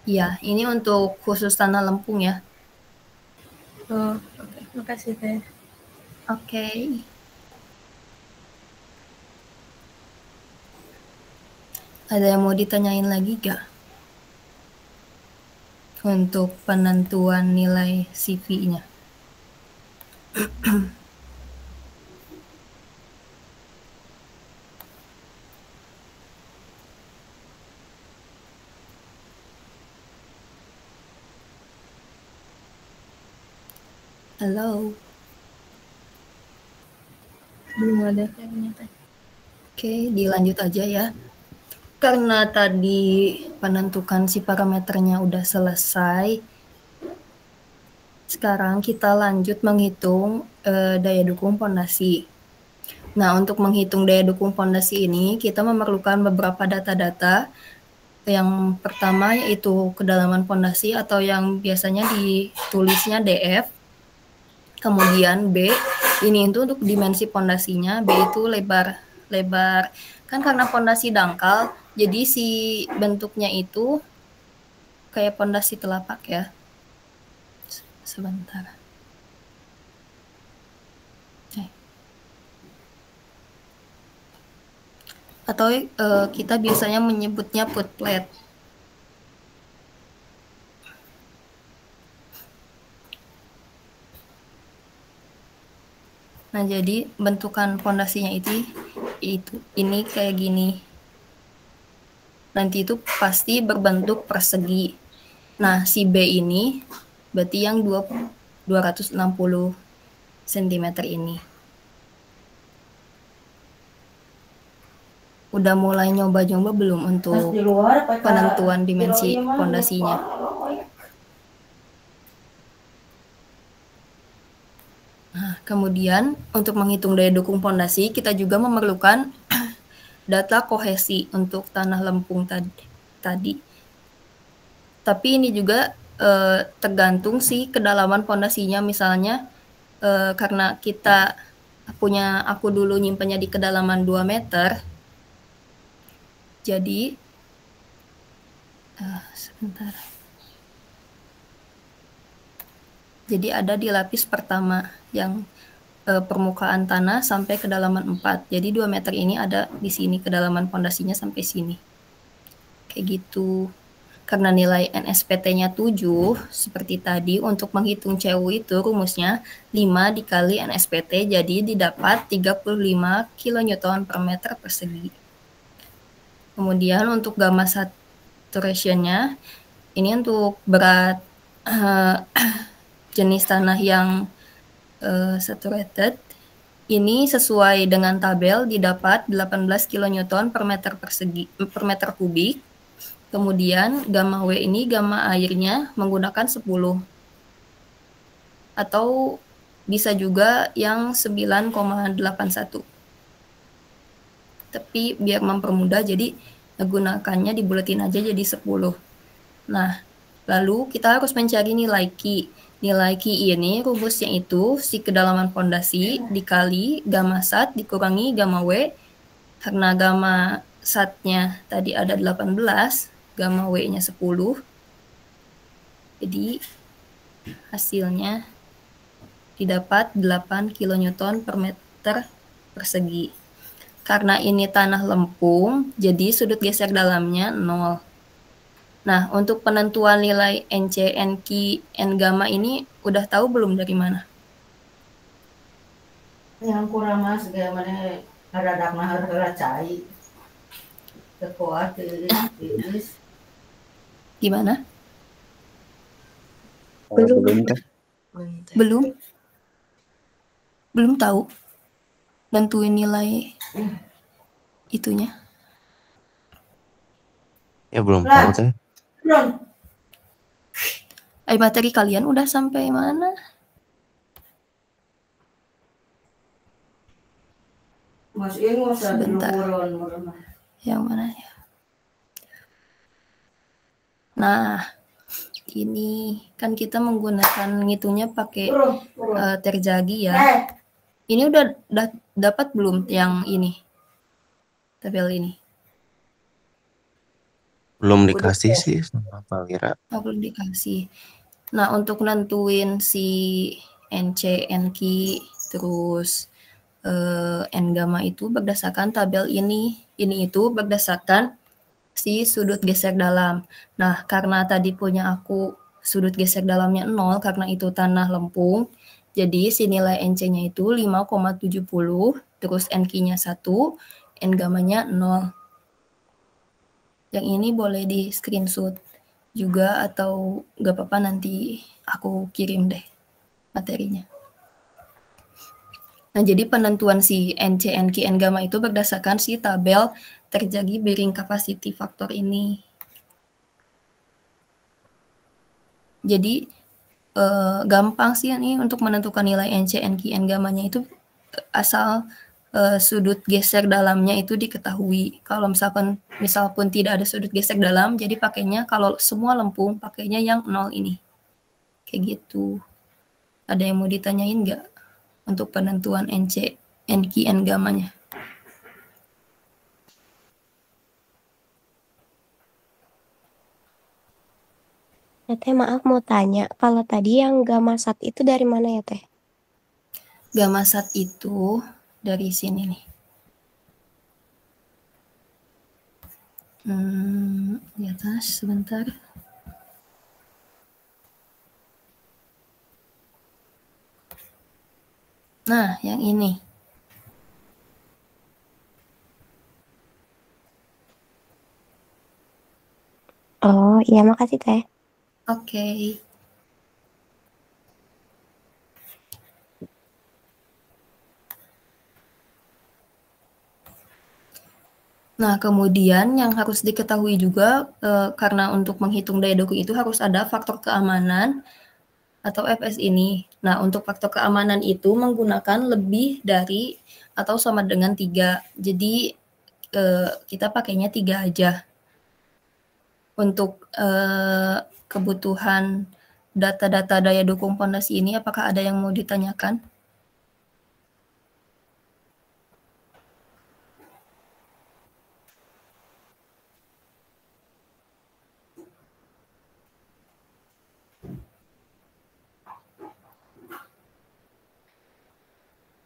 Iya, ini untuk khusus tanah lempung ya. Oh, oke. Makasih teh. Oke. Ada yang mau ditanyain lagi gak? Untuk penentuan nilai CV-nya. Halo. Belum ada kayaknya teh. Oke, dilanjut aja ya. Karena tadi penentukan si parameternya udah selesai, Sekarang kita lanjut menghitung daya dukung pondasi. Nah, untuk menghitung daya dukung pondasi ini, kita memerlukan beberapa data-data. Yang pertama yaitu kedalaman pondasi atau yang biasanya ditulisnya DF. Kemudian B, ini itu untuk dimensi pondasinya, B itu lebar kan karena pondasi dangkal, jadi si bentuknya itu kayak pondasi telapak ya. Sebentar. Atau kita biasanya menyebutnya footplate. Nah, jadi bentukan pondasinya ini kayak gini. Nanti itu pasti berbentuk persegi. Nah, si B ini berarti yang 260 cm ini. Udah mulai nyoba-nyoba belum untuk penentuan dimensi pondasinya? Nah, kemudian untuk menghitung daya dukung pondasi, kita juga memerlukan data kohesi untuk tanah lempung tadi. Tapi ini juga tergantung sih kedalaman pondasinya. Misalnya karena aku dulu nyimpennya di kedalaman 2 meter. Jadi sebentar. Jadi ada di lapis pertama yang permukaan tanah sampai kedalaman 4. Jadi 2 meter ini ada di sini kedalaman pondasinya sampai sini. Kayak gitu. Karena nilai NSPT-nya 7, seperti tadi, untuk menghitung CU itu rumusnya 5 dikali NSPT, jadi didapat 35 kN per meter persegi. Kemudian untuk gamma saturation-nya, ini untuk berat jenis tanah yang saturated, ini sesuai dengan tabel didapat 18 kN per meter kubik. Kemudian gamma W ini gamma airnya menggunakan 10. Atau bisa juga yang 9,81. Tapi biar mempermudah jadi menggunakannya dibulatin aja jadi 10. Nah, lalu kita harus mencari nilai Ki. Nilai Ki ini rumusnya itu si kedalaman pondasi dikali gamma sat dikurangi gamma W. Karena gamma satnya tadi ada 18, gamma W-nya 10. Jadi hasilnya didapat 8 kN per meter persegi. Karena ini tanah lempung, jadi sudut geser dalamnya 0. Nah, untuk penentuan nilai NC, NQ, N gamma ini udah tahu belum dari mana? Yang kurang mas, gimana ada harga cai. Kekuat Gimana? Belum. Belum tahu. Nentuin nilai itunya. Ya belum tahu teh. belum. Materi kalian udah sampai mana? Mas Ingo Sebentar. Yang mana ya? Nah, ini kan kita menggunakan ngitungnya pakai terjagi ya. Ini udah dapat belum yang ini? Tabel ini? Belum dikasih sih sama Pak Wira. Oh, belum dikasih. Nah, untuk nentuin si NC, NQ, terus N gamma itu berdasarkan tabel ini. Ini itu berdasarkan si sudut geser dalam. Nah, karena tadi punya aku sudut geser dalamnya 0 karena itu tanah lempung. Jadi si nilai NC-nya itu 5,70, terus NQ-nya 1, N gammanya 0. Yang ini boleh di screenshot juga atau gak apa-apa nanti aku kirim deh materinya. Nah, jadi penentuan si NC, NQ, N gamma itu berdasarkan si tabel terjadi bearing capacity factor ini. Jadi gampang sih nih untuk menentukan nilai NC, NQ, N gamanya itu asal sudut geser dalamnya itu diketahui. Kalau misal pun tidak ada sudut geser dalam, jadi pakainya kalau semua lempung pakainya yang 0 ini. Kayak gitu. Ada yang mau ditanyain nggak untuk penentuan NC, NQ, N gamanya? Ya Teh, maaf mau tanya, kalau tadi yang gamma sat itu dari mana ya Teh? Gamma sat itu dari sini nih. Di atas sebentar. Nah, yang ini. Oh iya, makasih Teh. Oke. Nah, kemudian yang harus diketahui juga, karena untuk menghitung daya dukung itu harus ada faktor keamanan atau FS ini. Nah, untuk faktor keamanan itu menggunakan lebih dari atau sama dengan 3. Jadi, kita pakainya 3 aja. Untuk kebutuhan data-data daya dukung pondasi ini, apakah ada yang mau ditanyakan?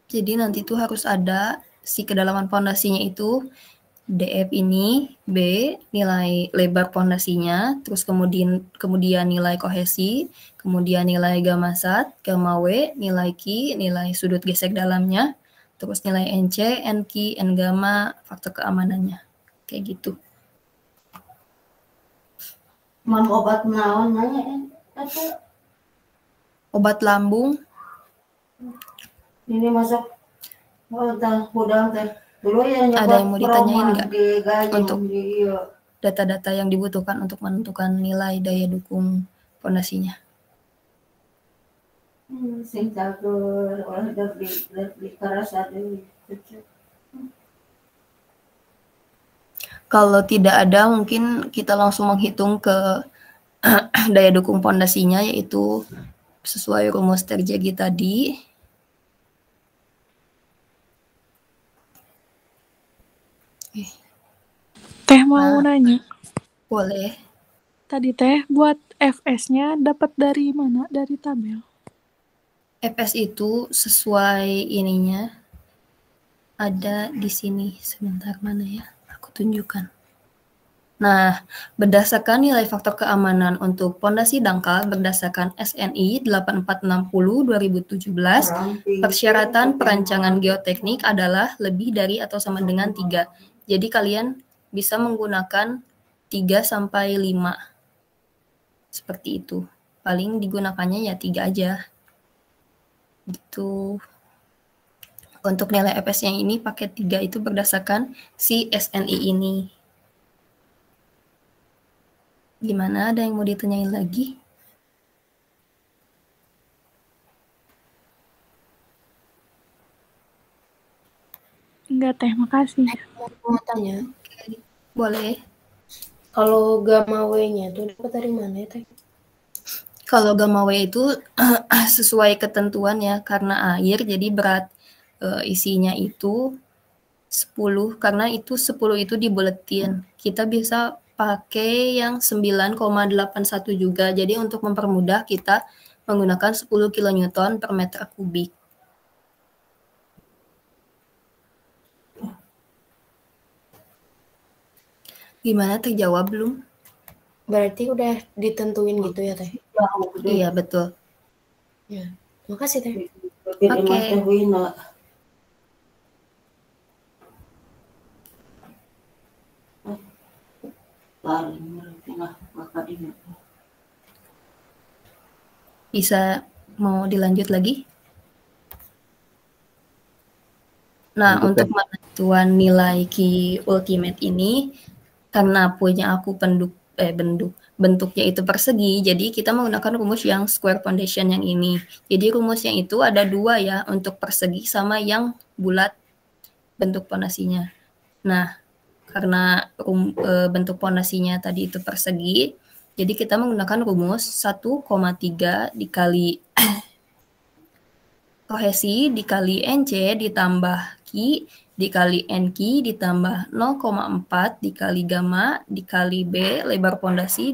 Jadi nanti itu harus ada si kedalaman pondasinya itu DF ini, B, nilai lebar pondasinya, terus kemudian nilai kohesi, kemudian nilai gamma sat, gamma W, nilai Q, nilai sudut gesek dalamnya, terus nilai NC, NQ, N gamma, faktor keamanannya. Kayak gitu. Man obat naon nanya apa? Obat lambung. Ini masuk udang teh. Dulu ya Ada yang mau ditanyain nggak untuk iya. data-data yang dibutuhkan untuk menentukan nilai daya dukung pondasinya? Sing cager oleh di keras ada. Kalau tidak ada, mungkin kita langsung menghitung ke daya dukung pondasinya, yaitu sesuai rumus terjadi tadi. Teh mau nanya. Boleh. Tadi Teh buat FS-nya dapat dari mana? Dari tabel. FS itu sesuai ininya. Ada di sini. Sebentar, mana ya? Aku tunjukkan. Nah, berdasarkan nilai faktor keamanan untuk pondasi dangkal berdasarkan SNI 8460/2017, persyaratan perancangan geoteknik adalah lebih dari atau sama dengan 3. Jadi kalian bisa menggunakan 3 sampai 5. Seperti itu. Paling digunakannya ya 3 aja. Gitu. Untuk nilai FS yang ini pakai 3 itu berdasarkan si SNI ini. Gimana? Ada yang mau ditanyain lagi? Enggak Teh, makasih. Mau tanya. Boleh. Kalau gamma W-nya itu dapat dari mana ya Teh? Kalau gamma W itu sesuai ketentuan ya, karena air jadi berat isinya itu 10, karena itu 10 itu dibuletin. Kita bisa pakai yang 9,81 juga. Jadi untuk mempermudah kita menggunakan 10 kN per meter kubik. Gimana, terjawab belum? Berarti udah ditentuin gitu ya Teh? Iya, betul. Ya, makasih Teh. Oke. Bisa mau dilanjut lagi? Nah, untuk penentuan nilai Q ultimate ini, karena punya aku bentuknya itu persegi, jadi kita menggunakan rumus yang square foundation yang ini. Jadi rumusnya itu ada 2 ya, untuk persegi sama yang bulat bentuk pondasinya. Nah, karena bentuk pondasinya tadi itu persegi, jadi kita menggunakan rumus 1,3 dikali kohesi dikali NC ditambah Q dikali NQ ditambah 0,4 dikali gamma dikali B lebar pondasi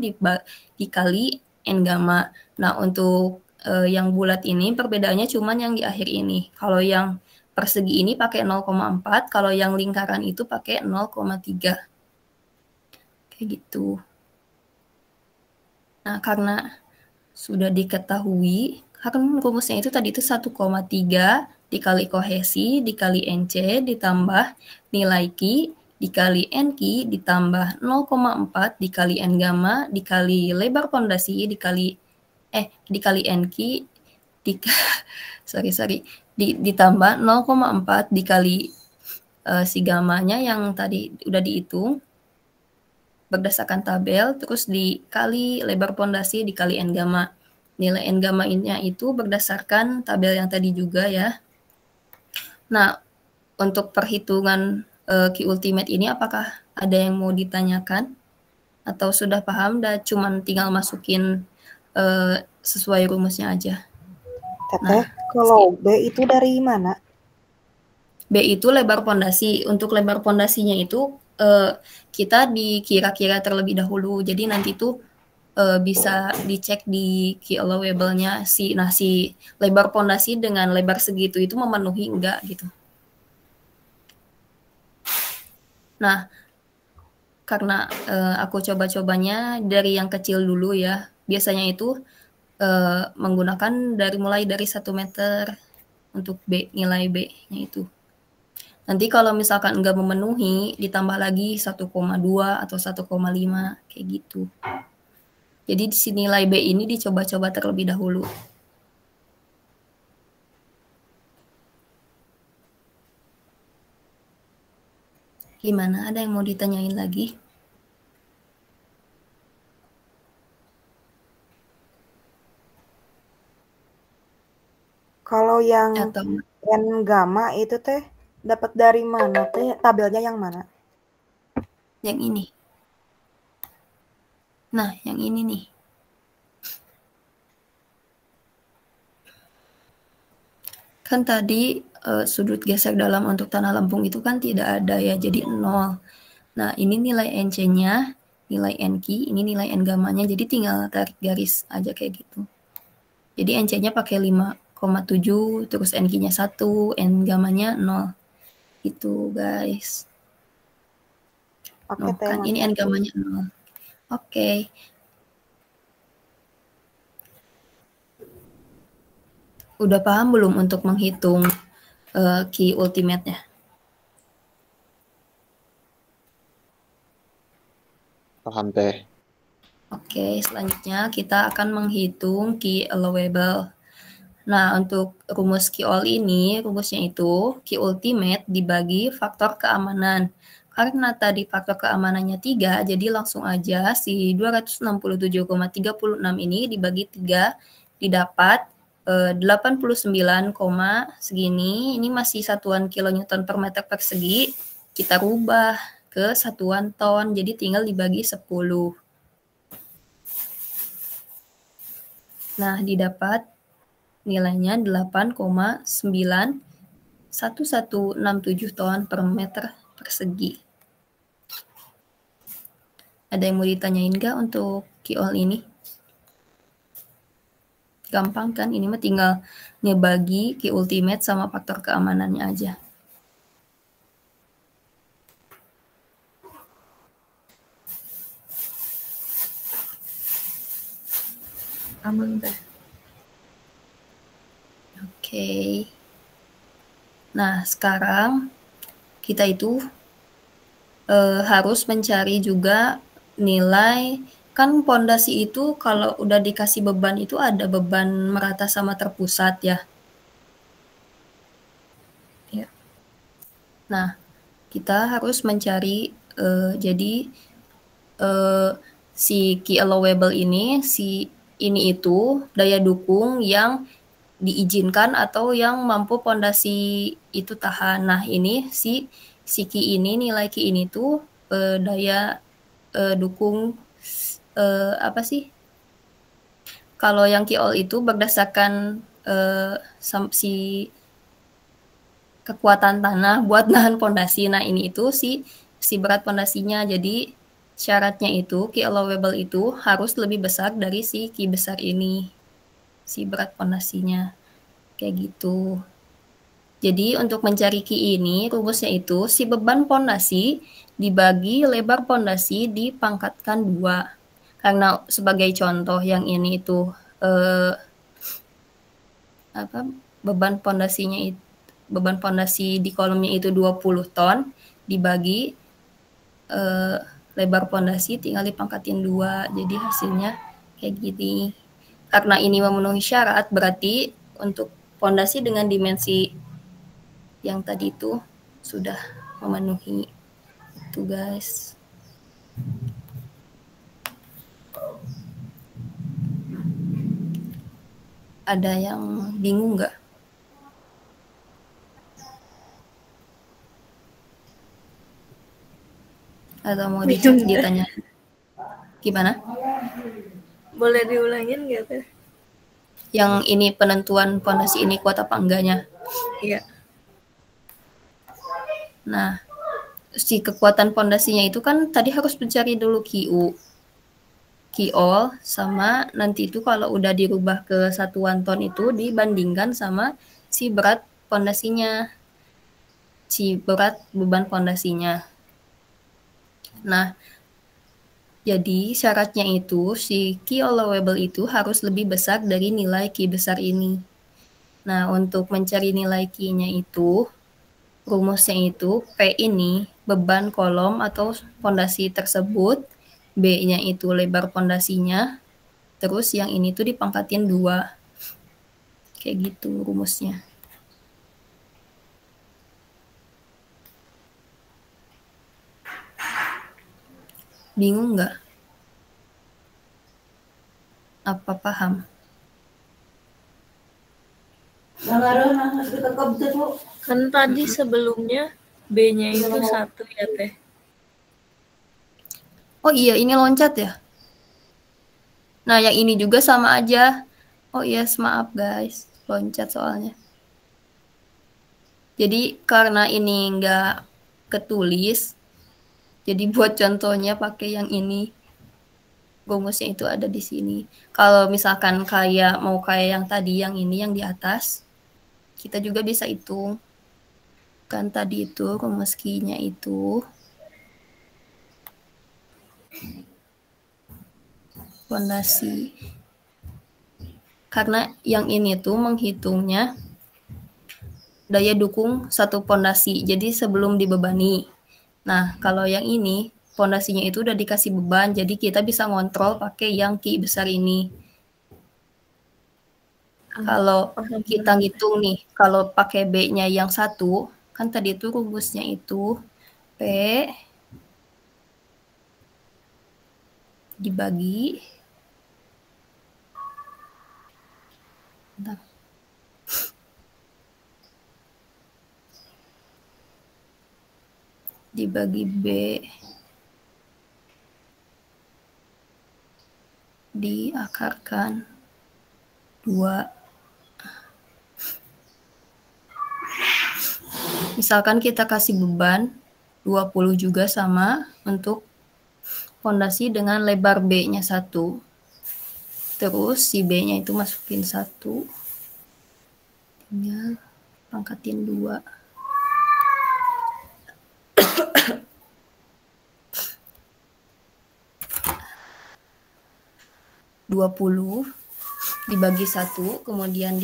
dikali N gamma. Nah, untuk yang bulat ini perbedaannya cuma yang di akhir ini. Kalau yang persegi ini pakai 0,4, kalau yang lingkaran itu pakai 0,3. Kayak gitu. Nah, karena sudah diketahui, kan rumusnya itu tadi itu 1,3 dikali kohesi dikali NC ditambah nilai Q dikali NQ ditambah 0,4 dikali N gamma dikali lebar pondasi dikali NQ ditambah 0,4 dikali si gammanya yang tadi udah dihitung berdasarkan tabel, terus dikali lebar pondasi dikali N gamma. Nilai N gamma-nya itu berdasarkan tabel yang tadi juga ya. Nah, untuk perhitungan Q ultimate ini apakah ada yang mau ditanyakan? Atau sudah paham dan cuman tinggal masukin sesuai rumusnya aja? Teteh, kalau B itu dari mana? B itu lebar pondasi. Untuk lebar pondasinya itu kita dikira-kira terlebih dahulu. Jadi nanti tuh bisa dicek di key allowable-nya si lebar pondasi dengan lebar segitu itu memenuhi enggak gitu. Nah, karena aku coba-cobanya dari yang kecil dulu ya. Biasanya itu menggunakan mulai dari 1 meter untuk nilai B-nya itu. Nanti kalau misalkan enggak memenuhi, ditambah lagi 1,2 atau 1,5 kayak gitu. Jadi di sini nilai B ini dicoba-coba terlebih dahulu. Gimana? Ada yang mau ditanyain lagi? Kalau yang N gamma itu teh dapat dari mana teh? Tabelnya yang mana? Yang ini. Nah, yang ini nih. Kan tadi sudut geser dalam untuk tanah lempung itu kan tidak ada ya, jadi 0. Nah, ini nilai NC-nya, nilai NQ, ini nilai N gamma-nya, jadi tinggal tarik garis aja kayak gitu. Jadi NC-nya pakai 5,7, terus NQ-nya 1, N gamma-nya 0. Gitu, guys. Oke, kan ini N gamma-nya 0. Oke. Udah paham belum untuk menghitung Q ultimate-nya? Paham teh. Oke, selanjutnya kita akan menghitung Q allowable. Nah, untuk rumus Q all ini, rumusnya itu Q ultimate dibagi faktor keamanan. Karena tadi faktor keamanannya 3, jadi langsung aja si 267,36 ini dibagi 3, didapat 89, segini. Ini masih satuan kilonewton per meter persegi. Kita rubah ke satuan ton, jadi tinggal dibagi 10. Nah, didapat nilainya 8,91167 ton per meter persegi. Ada yang mau ditanyain nggak untuk Q-all ini? Gampang kan? Ini mah tinggal ngebagi Q ultimate sama faktor keamanannya aja. Aman teh. Oke. Nah, sekarang kita itu harus mencari juga nilai, kan pondasi itu kalau udah dikasih beban itu ada beban merata sama terpusat ya. Nah, kita harus mencari jadi si key allowable ini, ini itu daya dukung yang diizinkan atau yang mampu pondasi itu tahan. Nah, ini si key ini, nilai key ini tuh daya dukung apa sih? Kalau yang key all itu berdasarkan si kekuatan tanah buat nahan pondasi. Nah, ini itu si berat pondasinya. Jadi syaratnya itu key allowable itu harus lebih besar dari si key besar ini. Si berat pondasinya. Kayak gitu. Jadi untuk mencari key ini rumusnya itu si beban pondasi dibagi lebar pondasi dipangkatkan 2. Karena sebagai contoh yang ini itu beban pondasi di kolomnya itu 20 ton dibagi lebar pondasi tinggal dipangkatin 2. Jadi hasilnya kayak gini. Karena ini memenuhi syarat, berarti untuk pondasi dengan dimensi yang tadi itu sudah memenuhi. Itu guys. Ada yang bingung nggak? Atau mau ditanya? Gimana? Boleh diulangin nggak Teh? Yang ini penentuan pondasi ini kuat apa enggaknya? Iya. Nah, si kekuatan pondasinya itu kan tadi harus mencari dulu QU, QOL, sama nanti itu kalau udah dirubah ke satuan ton itu dibandingkan sama si berat pondasinya, si berat beban pondasinya. Nah, jadi syaratnya itu si key allowable itu harus lebih besar dari nilai key besar ini. Nah, untuk mencari nilai key-nya itu, rumusnya itu P ini beban kolom atau pondasi tersebut, B-nya itu lebar pondasinya, terus yang ini tuh dipangkatin 2. Kayak gitu rumusnya. Bingung nggak? Apa paham? Kan tadi sebelumnya B-nya itu 1 ya Teh. Oh iya, ini loncat ya? Nah, yang ini juga sama aja. Oh yes, maaf guys, loncat soalnya. Jadi karena ini nggak ketulis, jadi buat contohnya pakai yang ini. Rumusnya itu ada di sini. Kalau misalkan mau kayak yang tadi, yang ini yang di atas, kita juga bisa hitung. Kan tadi itu rumus Q-nya itu pondasi. Karena yang ini tuh menghitungnya daya dukung satu pondasi. Jadi sebelum dibebani. Nah, kalau yang ini pondasinya itu udah dikasih beban, jadi kita bisa ngontrol pakai yang Q besar ini. Kalau kita ngitung nih, kalau pakai B-nya yang 1, kan tadi itu rumusnya itu P dibagi B diakarkan 2. Misalkan kita kasih beban 20 juga sama untuk pondasi dengan lebar B-nya 1. Terus si B-nya itu masukin 1. Tinggal pangkatin 2. Dibagi 1, kemudian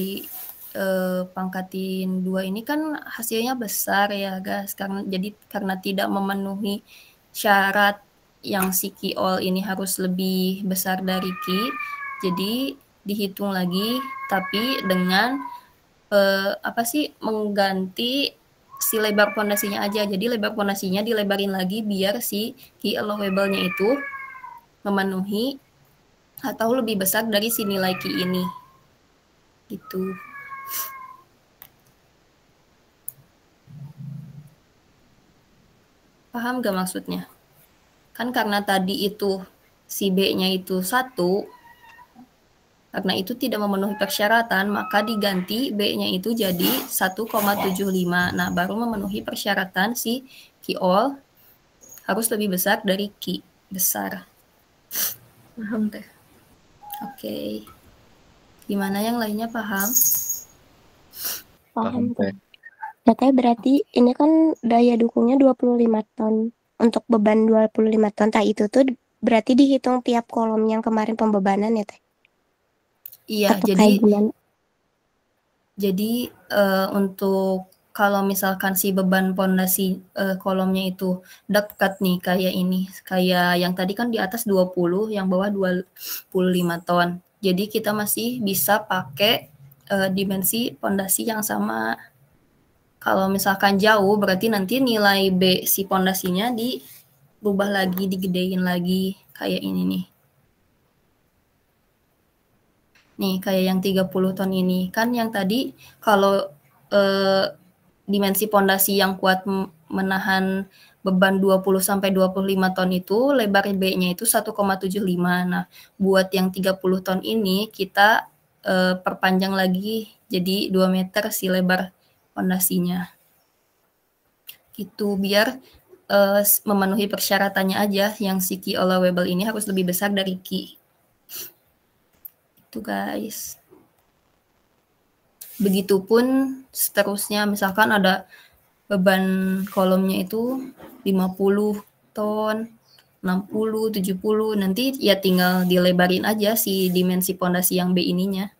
pangkatin 2 ini kan hasilnya besar ya guys, karena tidak memenuhi syarat yang si QOL ini harus lebih besar dari Q, jadi dihitung lagi tapi dengan mengganti si lebar pondasinya aja. Jadi lebar pondasinya dilebarin lagi biar si Q allowable-nya itu memenuhi atau lebih besar dari si nilai Q ini. Gitu. Paham gak maksudnya? Kan karena tadi itu si B-nya itu 1, karena itu tidak memenuhi persyaratan, maka diganti B-nya itu jadi 1,75. Nah, baru memenuhi persyaratan si Q-all harus lebih besar dari Q besar. Paham teh? Oke. Gimana yang lainnya paham? Paham teh. Ya teh, berarti ini kan daya dukungnya 25 ton. Untuk beban 25 ton, tah itu tuh berarti dihitung tiap kolom yang kemarin pembebanan ya teh? Iya, Atau kayak gimana? Jadi untuk kalau misalkan si beban pondasi kolomnya itu dekat nih kayak ini, kayak yang tadi kan di atas 20, yang bawah 25 ton. Jadi kita masih bisa pakai dimensi pondasi yang sama. Kalau misalkan jauh, berarti nanti nilai B si pondasinya diubah lagi, digedein lagi kayak ini nih. Nih, kayak yang 30 ton ini. Kan yang tadi kalau dimensi pondasi yang kuat menahan beban 20-25 ton itu, lebar B-nya itu 1,75. Nah, buat yang 30 ton ini, kita perpanjang lagi jadi 2 meter si lebar pondasinya. Gitu, biar memenuhi persyaratannya aja, yang si Q allowable ini harus lebih besar dari Q. Itu guys. Begitupun seterusnya, misalkan ada beban kolomnya itu 50 ton, 60, 70, nanti ya tinggal dilebarin aja si dimensi pondasi yang B ininya.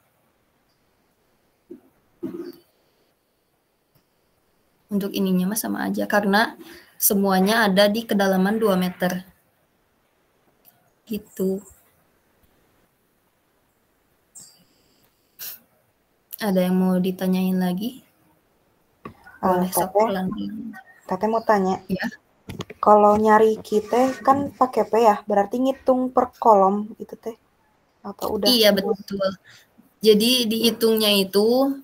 Untuk ininya mah sama aja, karena semuanya ada di kedalaman 2 meter. Gitu. Ada yang mau ditanyain lagi? Boleh sok pelan-pelan. Teteh mau tanya. Ya. Kalau nyari kita kan pakai P ya, berarti ngitung per kolom itu teh? Atau udah? Iya, betul. Jadi dihitungnya itu,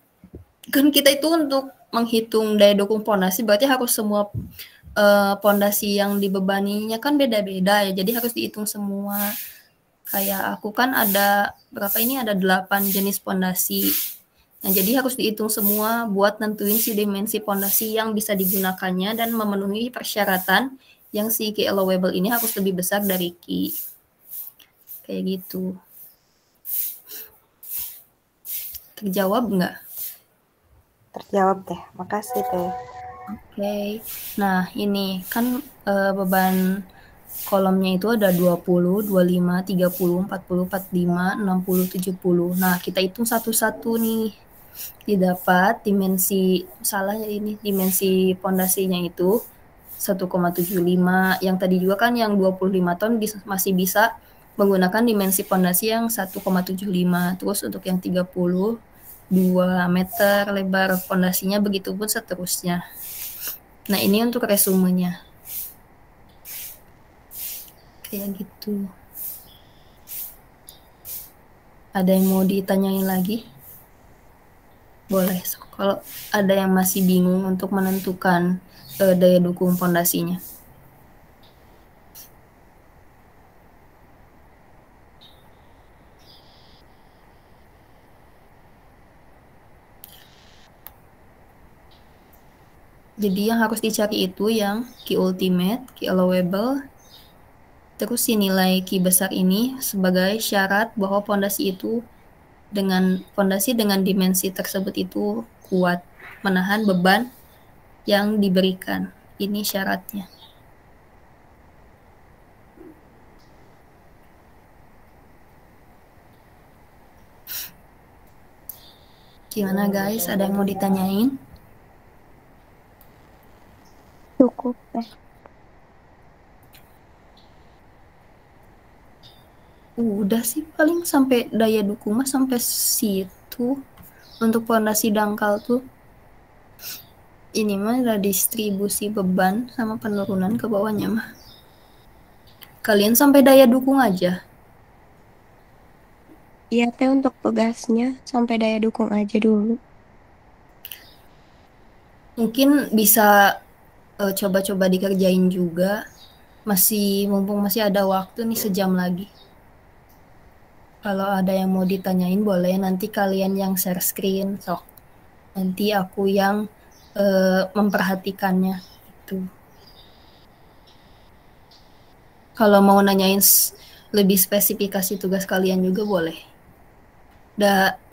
kan kita itu untuk menghitung daya dukung pondasi berarti harus semua pondasi yang dibebaninya kan beda-beda ya, jadi harus dihitung semua. Kayak aku kan ada berapa ini, ada 8 jenis pondasi. Nah, jadi harus dihitung semua buat nentuin si dimensi pondasi yang bisa digunakannya dan memenuhi persyaratan yang si Q allowable ini harus lebih besar dari Q. Kayak gitu. Terjawab nggak? Terjawab teh, makasih teh. Oke. Nah, ini kan beban kolomnya itu ada 20, 25, 30, 40, 45, 60, 70. Nah, kita hitung satu-satu nih. Didapat dimensi, salahnya ini, dimensi pondasinya itu 1,75. Yang tadi juga kan yang 25 ton masih bisa menggunakan dimensi pondasi yang 1,75. Terus untuk yang 30, 2 meter lebar pondasinya, begitupun seterusnya. Nah, ini untuk resumenya. Kayak gitu. Ada yang mau ditanyain lagi? Boleh. Kalau ada yang masih bingung untuk menentukan daya dukung pondasinya. Jadi yang harus dicari itu yang Q ultimate, Q allowable, terus si nilai Q besar ini sebagai syarat bahwa pondasi dengan dimensi tersebut itu kuat menahan beban yang diberikan. Ini syaratnya. Gimana guys? Ada yang mau ditanyain? Cukup teh. Udah sih, paling sampai daya dukung mah sampai situ. Untuk pondasi dangkal tuh ini mah ada distribusi beban sama penurunan ke bawahnya mah. Kalian sampai daya dukung aja. Iya teh, untuk tugasnya sampai daya dukung aja dulu. Mungkin bisa coba-coba dikerjain juga. Mumpung masih ada waktu nih, sejam lagi. Kalau ada yang mau ditanyain boleh, nanti kalian yang share screen, sok. Nanti aku yang memperhatikannya. Gitu. Kalau mau nanyain lebih spesifikasi tugas kalian juga boleh.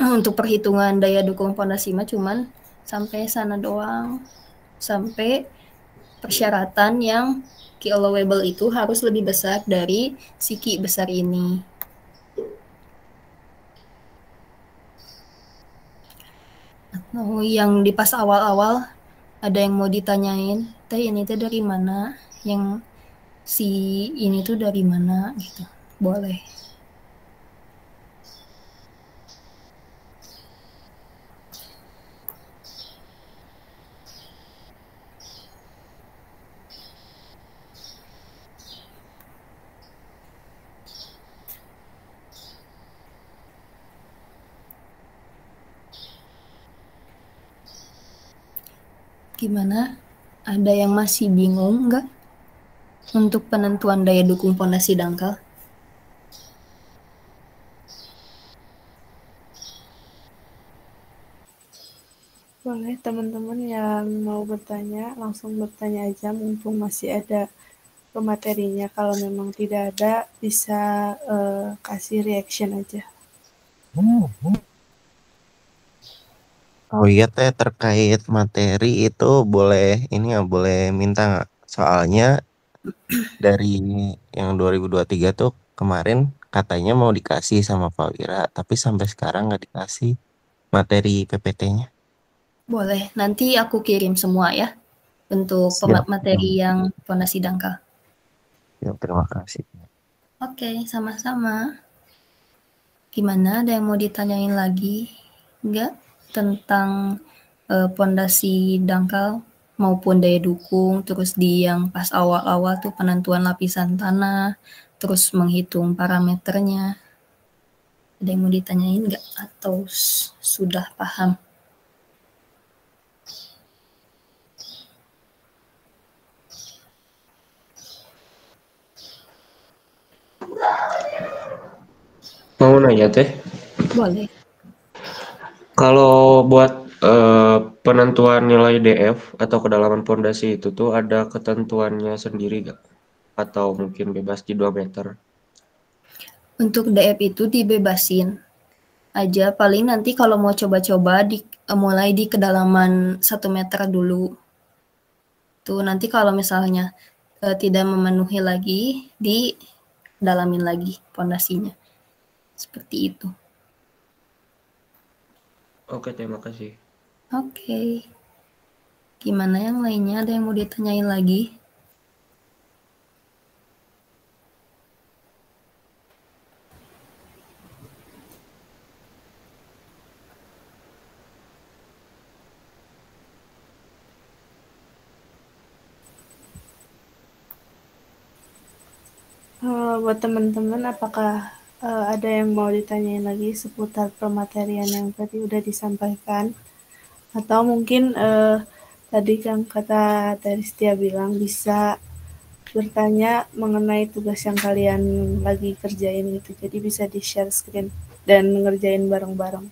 Untuk perhitungan daya dukung fondasi mah cuman sampai sana doang. Sampai persyaratan yang key allowable itu harus lebih besar dari si key besar ini. Oh, yang di pas awal-awal ada yang mau ditanyain, teh ini teh dari mana? Yang si ini tuh dari mana gitu. Boleh. Gimana? Ada yang masih bingung nggak untuk penentuan daya dukung fondasi dangkal? Boleh teman-teman yang mau bertanya, langsung bertanya aja mumpung masih ada pematerinya. Kalau memang tidak ada, bisa kasih reaction aja. Oh iya teh, terkait materi itu boleh ini ya, boleh minta nggak? Soalnya dari yang 2023 tuh kemarin katanya mau dikasih sama Pak Wira, tapi sampai sekarang nggak dikasih materi PPT-nya. Boleh, nanti aku kirim semua ya untuk Siap. materi yang fondasi dangkal. Ya, terima kasih. Oke, sama-sama. Gimana, ada yang mau ditanyain lagi? Enggak? Tentang fondasi dangkal maupun daya dukung, terus di yang pas awal-awal tuh penentuan lapisan tanah, terus menghitung parameternya. Ada yang mau ditanyain enggak? Atau sudah paham? Mau nanya teh, Boleh. kalau buat penentuan nilai DF atau kedalaman fondasi itu tuh ada ketentuannya sendiri gak? Atau mungkin bebas di 2 meter? Untuk DF itu dibebasin aja, paling nanti kalau mau coba-coba mulai di kedalaman 1 meter dulu. Tuh nanti kalau misalnya tidak memenuhi lagi, didalamin lagi fondasinya. Seperti itu. Oke, terima kasih. Oke. Gimana yang lainnya? Ada yang mau ditanyain lagi? Buat teman-teman, apakah ada yang mau ditanyain lagi seputar pematerian yang tadi udah disampaikan? Atau mungkin tadi kan kata Teristia bilang bisa bertanya mengenai tugas yang kalian lagi kerjain gitu. Jadi bisa di-share screen dan ngerjain bareng-bareng.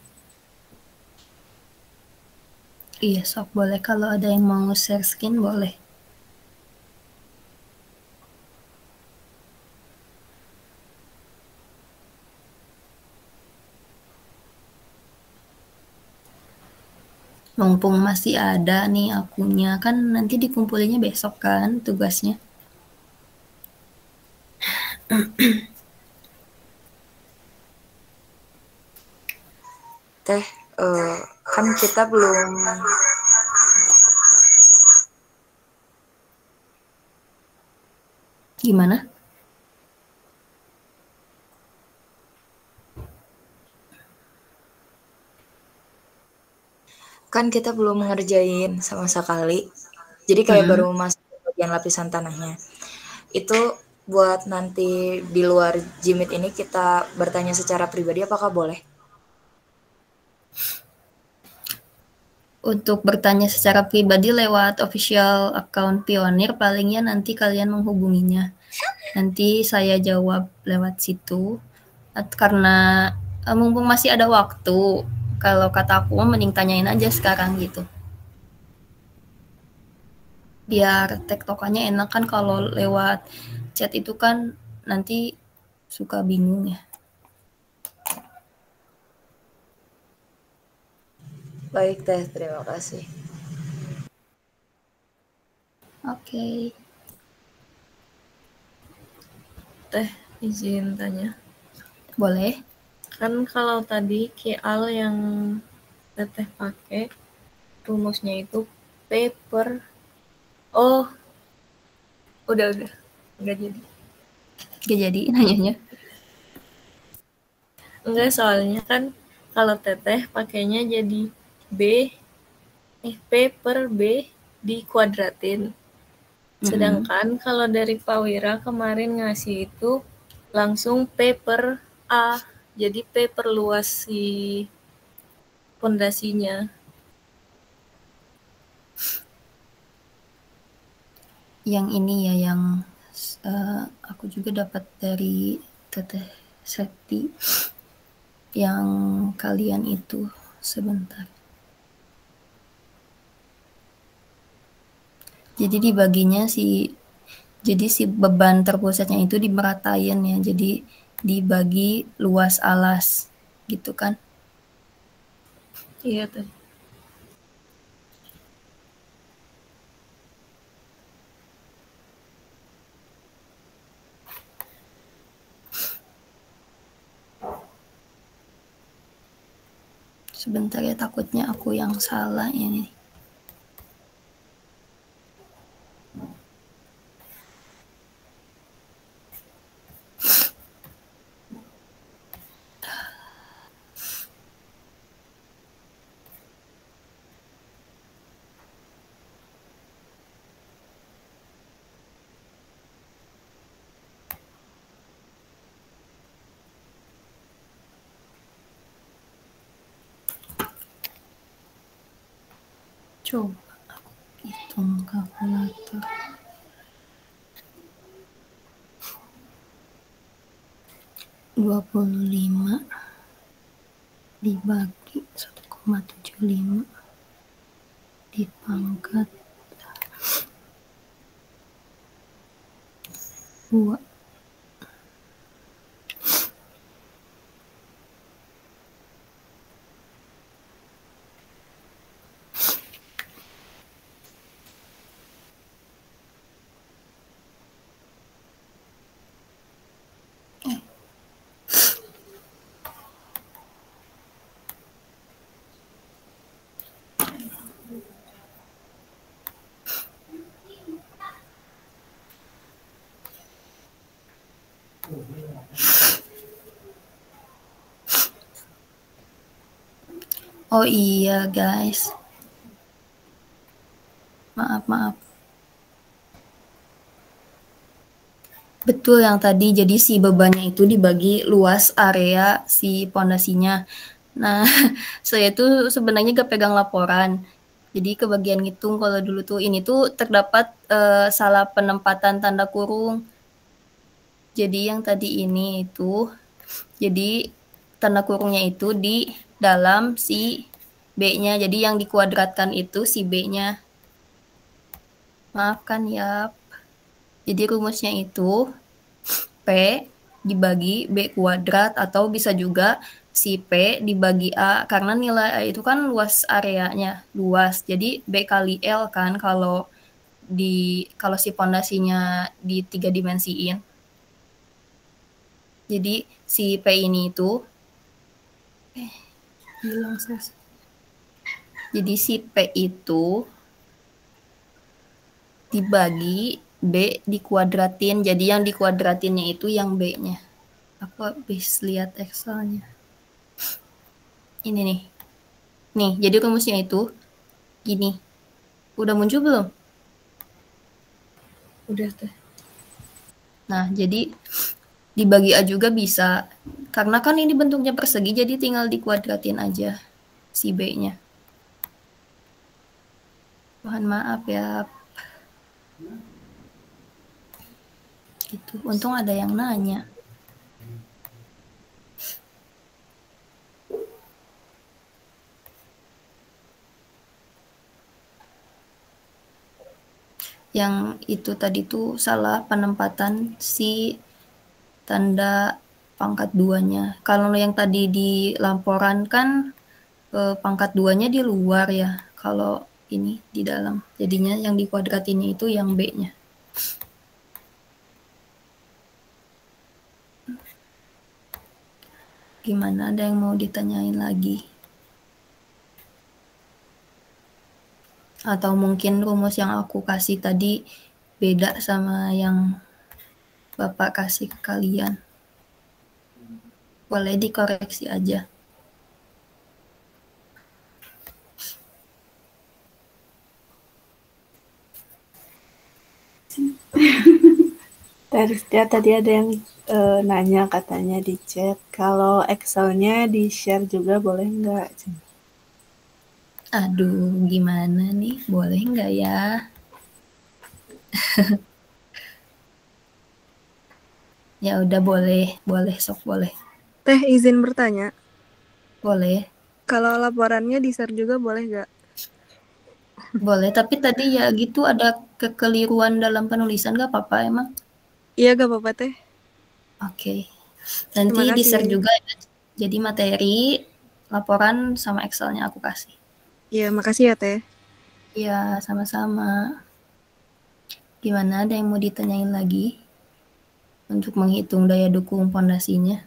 Iya, sok boleh. Kalau ada yang mau share screen, boleh. Mumpung masih ada nih akunya, kan nanti dikumpulinnya besok kan tugasnya. Teh, kan kita belum Gimana? Kan kita belum ngerjain sama sekali. Jadi kayak baru masuk bagian lapisan tanahnya. Itu buat nanti di luar Jimit ini kita bertanya secara pribadi, apakah boleh? Untuk bertanya secara pribadi lewat official account Pionir, palingnya nanti kalian menghubunginya. Nanti saya jawab lewat situ. Karena mumpung masih ada waktu, kalau kata aku mending tanyain aja sekarang gitu. Biar tektokannya enak kan, kalau lewat chat itu kan nanti suka bingung ya. Baik Teh, terima kasih. Oke. Teh, izin tanya. Boleh. Kan kalau tadi QL yang Teteh pakai, rumusnya itu paper. Oh, udah. Nggak jadi. Nggak jadi nanyanya? Enggak, soalnya kan kalau Teteh pakainya jadi P per B dikuadratin. Sedangkan kalau dari Pak Wira kemarin ngasih itu langsung P per A. Jadi P perluas si pondasinya. Yang ini ya, yang aku juga dapat dari Teteh Sekti. Yang kalian itu sebentar. Jadi dibaginya jadi si beban terpusatnya itu dimeratain ya. Jadi dibagi luas alas gitu kan? Iya Teh. Sebentar ya, takutnya aku yang salah ini. Coba aku hitung kalkulator. 25 dibagi 1,75 dipangkat 2. Oh iya guys, maaf. Betul yang tadi, jadi si bebannya itu dibagi luas area si pondasinya. Nah, saya tuh sebenarnya gak pegang laporan. Jadi kebagian ngitung kalau dulu tuh ini tuh terdapat salah penempatan tanda kurung. Jadi yang tadi ini itu, jadi tanda kurungnya itu di dalam si B-nya. Jadi yang dikuadratkan itu si B-nya. Maafkan ya. Jadi rumusnya itu P dibagi B kuadrat, atau bisa juga si P dibagi A, karena nilai A itu kan luas areanya, luas. Jadi B kali L kan kalau si pondasinya di 3 dimensiin. Jadi si P ini itu hilang ses. Jadi si P itu dibagi B dikuadratin. Jadi yang dikuadratinnya itu yang B-nya. Aku habis lihat Excel-nya. Ini nih. Nih, jadi rumusnya itu gini. Udah muncul belum? Udah Teh. Nah, jadi dibagi A juga bisa. Karena kan ini bentuknya persegi, jadi tinggal dikuadratin aja si B-nya. Mohon maaf ya. Gitu. Untung ada yang nanya. Yang itu tadi tuh salah penempatan si tanda pangkat 2-nya. Kalau yang tadi di laporan kan pangkat 2-nya di luar ya. Kalau ini di dalam. Jadinya yang dikuadratinnya itu yang B-nya. Gimana, ada yang mau ditanyain lagi? Atau mungkin rumus yang aku kasih tadi beda sama yang Bapak kasih ke kalian. Boleh dikoreksi aja. Teristia tadi ada yang nanya katanya di chat, kalau Excel-nya di-share juga boleh nggak? Aduh, gimana nih? Boleh nggak ya? Ya udah boleh sok boleh. Teh izin bertanya. Boleh. Kalau laporannya di-share juga boleh nggak? Boleh, tapi tadi ya gitu ada kekeliruan dalam penulisan, nggak apa-apa emang? Iya gak apa-apa teh. Oke. Nanti di-share juga ya. Jadi materi, laporan sama Excel-nya aku kasih. Iya, makasih ya teh. Iya, sama-sama. Gimana, ada yang mau ditanyain lagi? Untuk menghitung daya dukung pondasinya.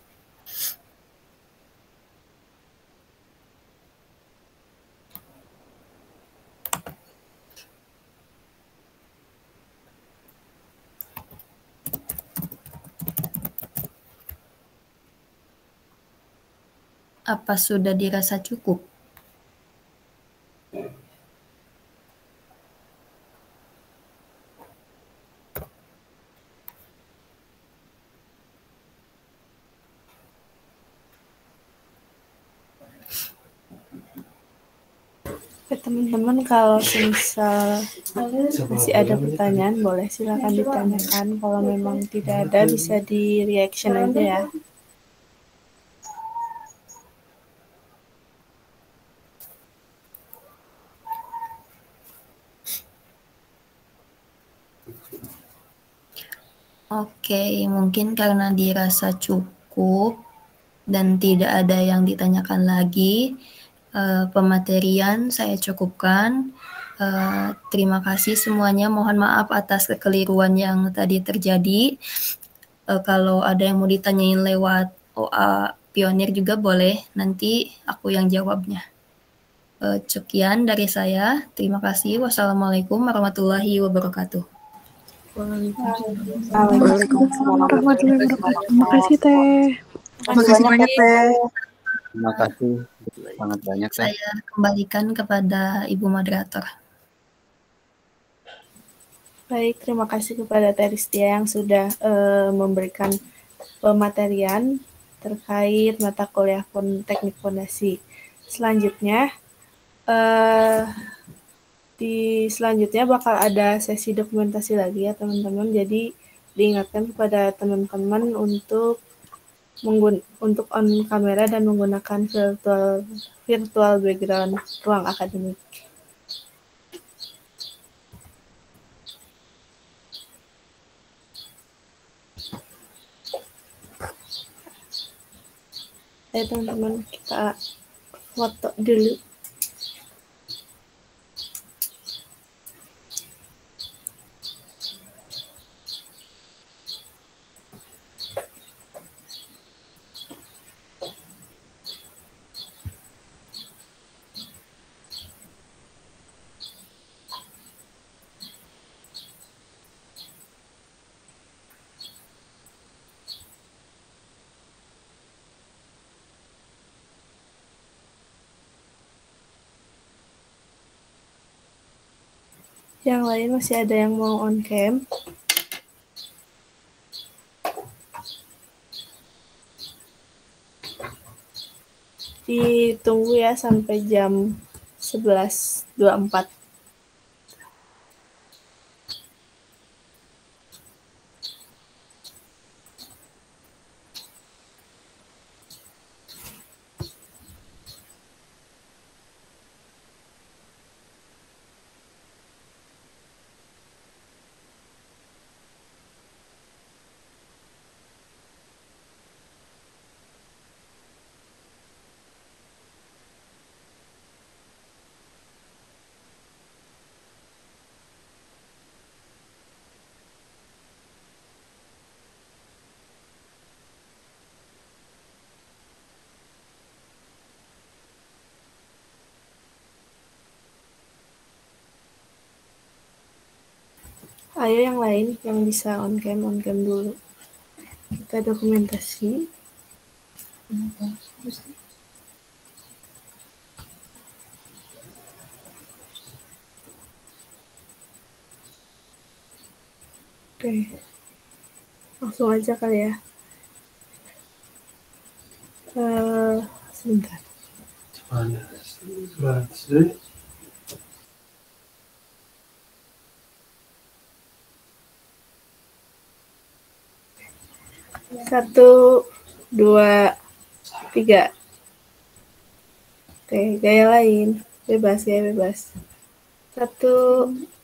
Apa sudah dirasa cukup? Teman-teman, kalau misal masih ada pertanyaan boleh silakan ditanyakan. Kalau memang tidak ada bisa di reaction aja ya. Oke, mungkin karena dirasa cukup dan tidak ada yang ditanyakan lagi, pematerian saya cukupkan. Terima kasih semuanya, mohon maaf atas kekeliruan yang tadi terjadi. Kalau ada yang mau ditanyain lewat OA Pionir juga boleh, nanti aku yang jawabnya. Sekian dari saya, terima kasih. Wassalamualaikum warahmatullahi wabarakatuh. Waalaikumsalam warahmatullahi wabarakatuh. Terima kasih teh. Terima kasih banyak teh. Terima kasih sangat banyak teh. Saya kembalikan kepada Ibu Moderator. Baik, terima kasih kepada Teristia yang sudah memberikan pematerian terkait mata kuliah teknik fondasi. Selanjutnya, selanjutnya bakal ada sesi dokumentasi lagi ya teman-teman. Jadi diingatkan kepada teman-teman untuk on kamera dan menggunakan virtual background ruang akademik. Ayo teman-teman, kita foto dulu. Yang lain masih ada yang mau on cam? ditunggu ya sampai jam 11.24. Ayo yang lain yang bisa on cam dulu. Kita dokumentasi. Oke. Langsung aja kali ya. Sebentar. Satu, dua, tiga. Oke, gaya lain. Bebas ya, bebas. 1,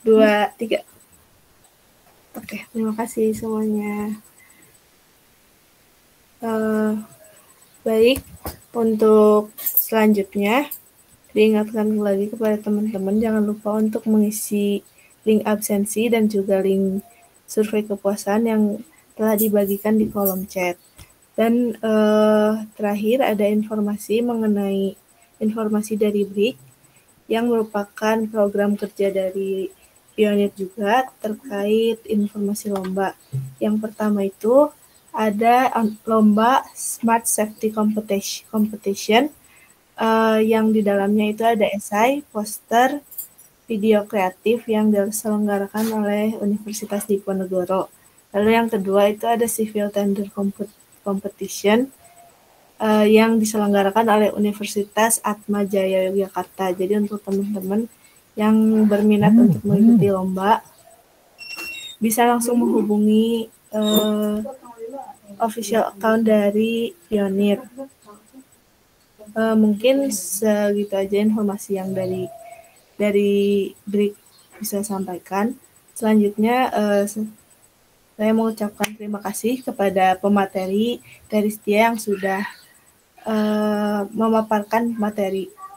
2, 3. Oke, terima kasih semuanya. Baik, untuk selanjutnya diingatkan lagi kepada teman-teman jangan lupa untuk mengisi link absensi dan juga link survei kepuasan yang telah dibagikan di kolom chat. Dan terakhir ada informasi mengenai informasi dari BRIK yang merupakan program kerja dari Pionir juga terkait informasi lomba. Yang pertama itu ada lomba Smart Safety Competition yang di dalamnya itu ada esai, poster, video kreatif yang diselenggarakan oleh Universitas Diponegoro. Lalu yang kedua itu ada Civil Tender Competition yang diselenggarakan oleh Universitas Atma Jaya Yogyakarta. Jadi untuk teman-teman yang berminat untuk mengikuti lomba bisa langsung menghubungi official account dari Pionir. Mungkin segitu aja informasi yang dari BRIK bisa sampaikan. Selanjutnya saya mengucapkan terima kasih kepada pemateri dari Setia yang sudah memaparkan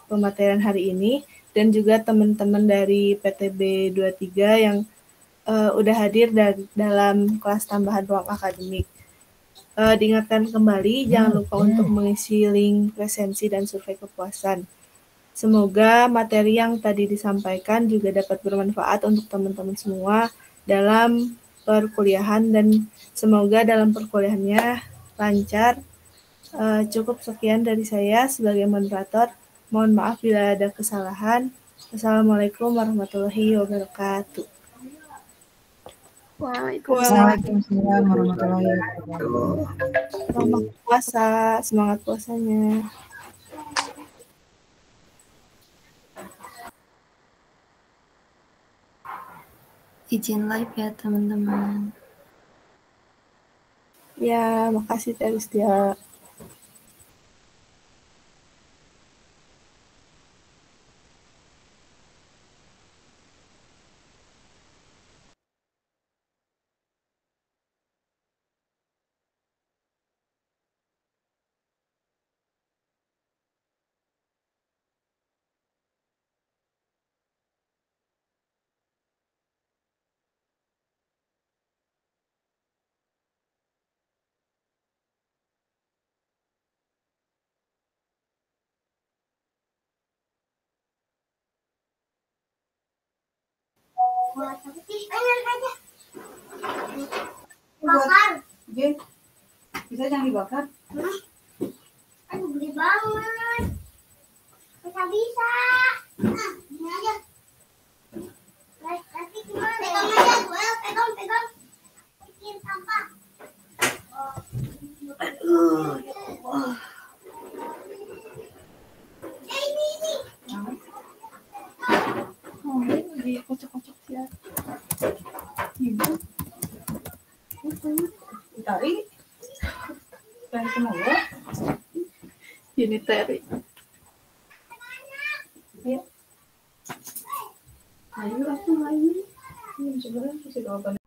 pematerian hari ini dan juga teman-teman dari PTB 23 yang udah hadir dalam kelas tambahan ruang akademik. Diingatkan kembali jangan lupa untuk mengisi link presensi dan survei kepuasan. Semoga materi yang tadi disampaikan juga dapat bermanfaat untuk teman-teman semua dalam perkuliahan dan semoga dalam perkuliahannya lancar. Cukup sekian dari saya sebagai moderator. Mohon maaf bila ada kesalahan. Assalamualaikum warahmatullahi wabarakatuh. Waalaikumsalam warahmatullahi wabarakatuh. Selamat puasa, semangat puasanya. Izin live ya teman-teman. Ya, makasih Teh Setia. Bakar. Bisa jangan dibakar. Aduh gede banget. Bisa. Ini aja. Nanti gimana? Pegang aja, Joel. Pegang. Bikin sampah. Aduh, ya Allah. Tari. Yang kemana? Ini Tari. Ayo. Ayo aku ayo. Ini sebenarnya masih jawaban.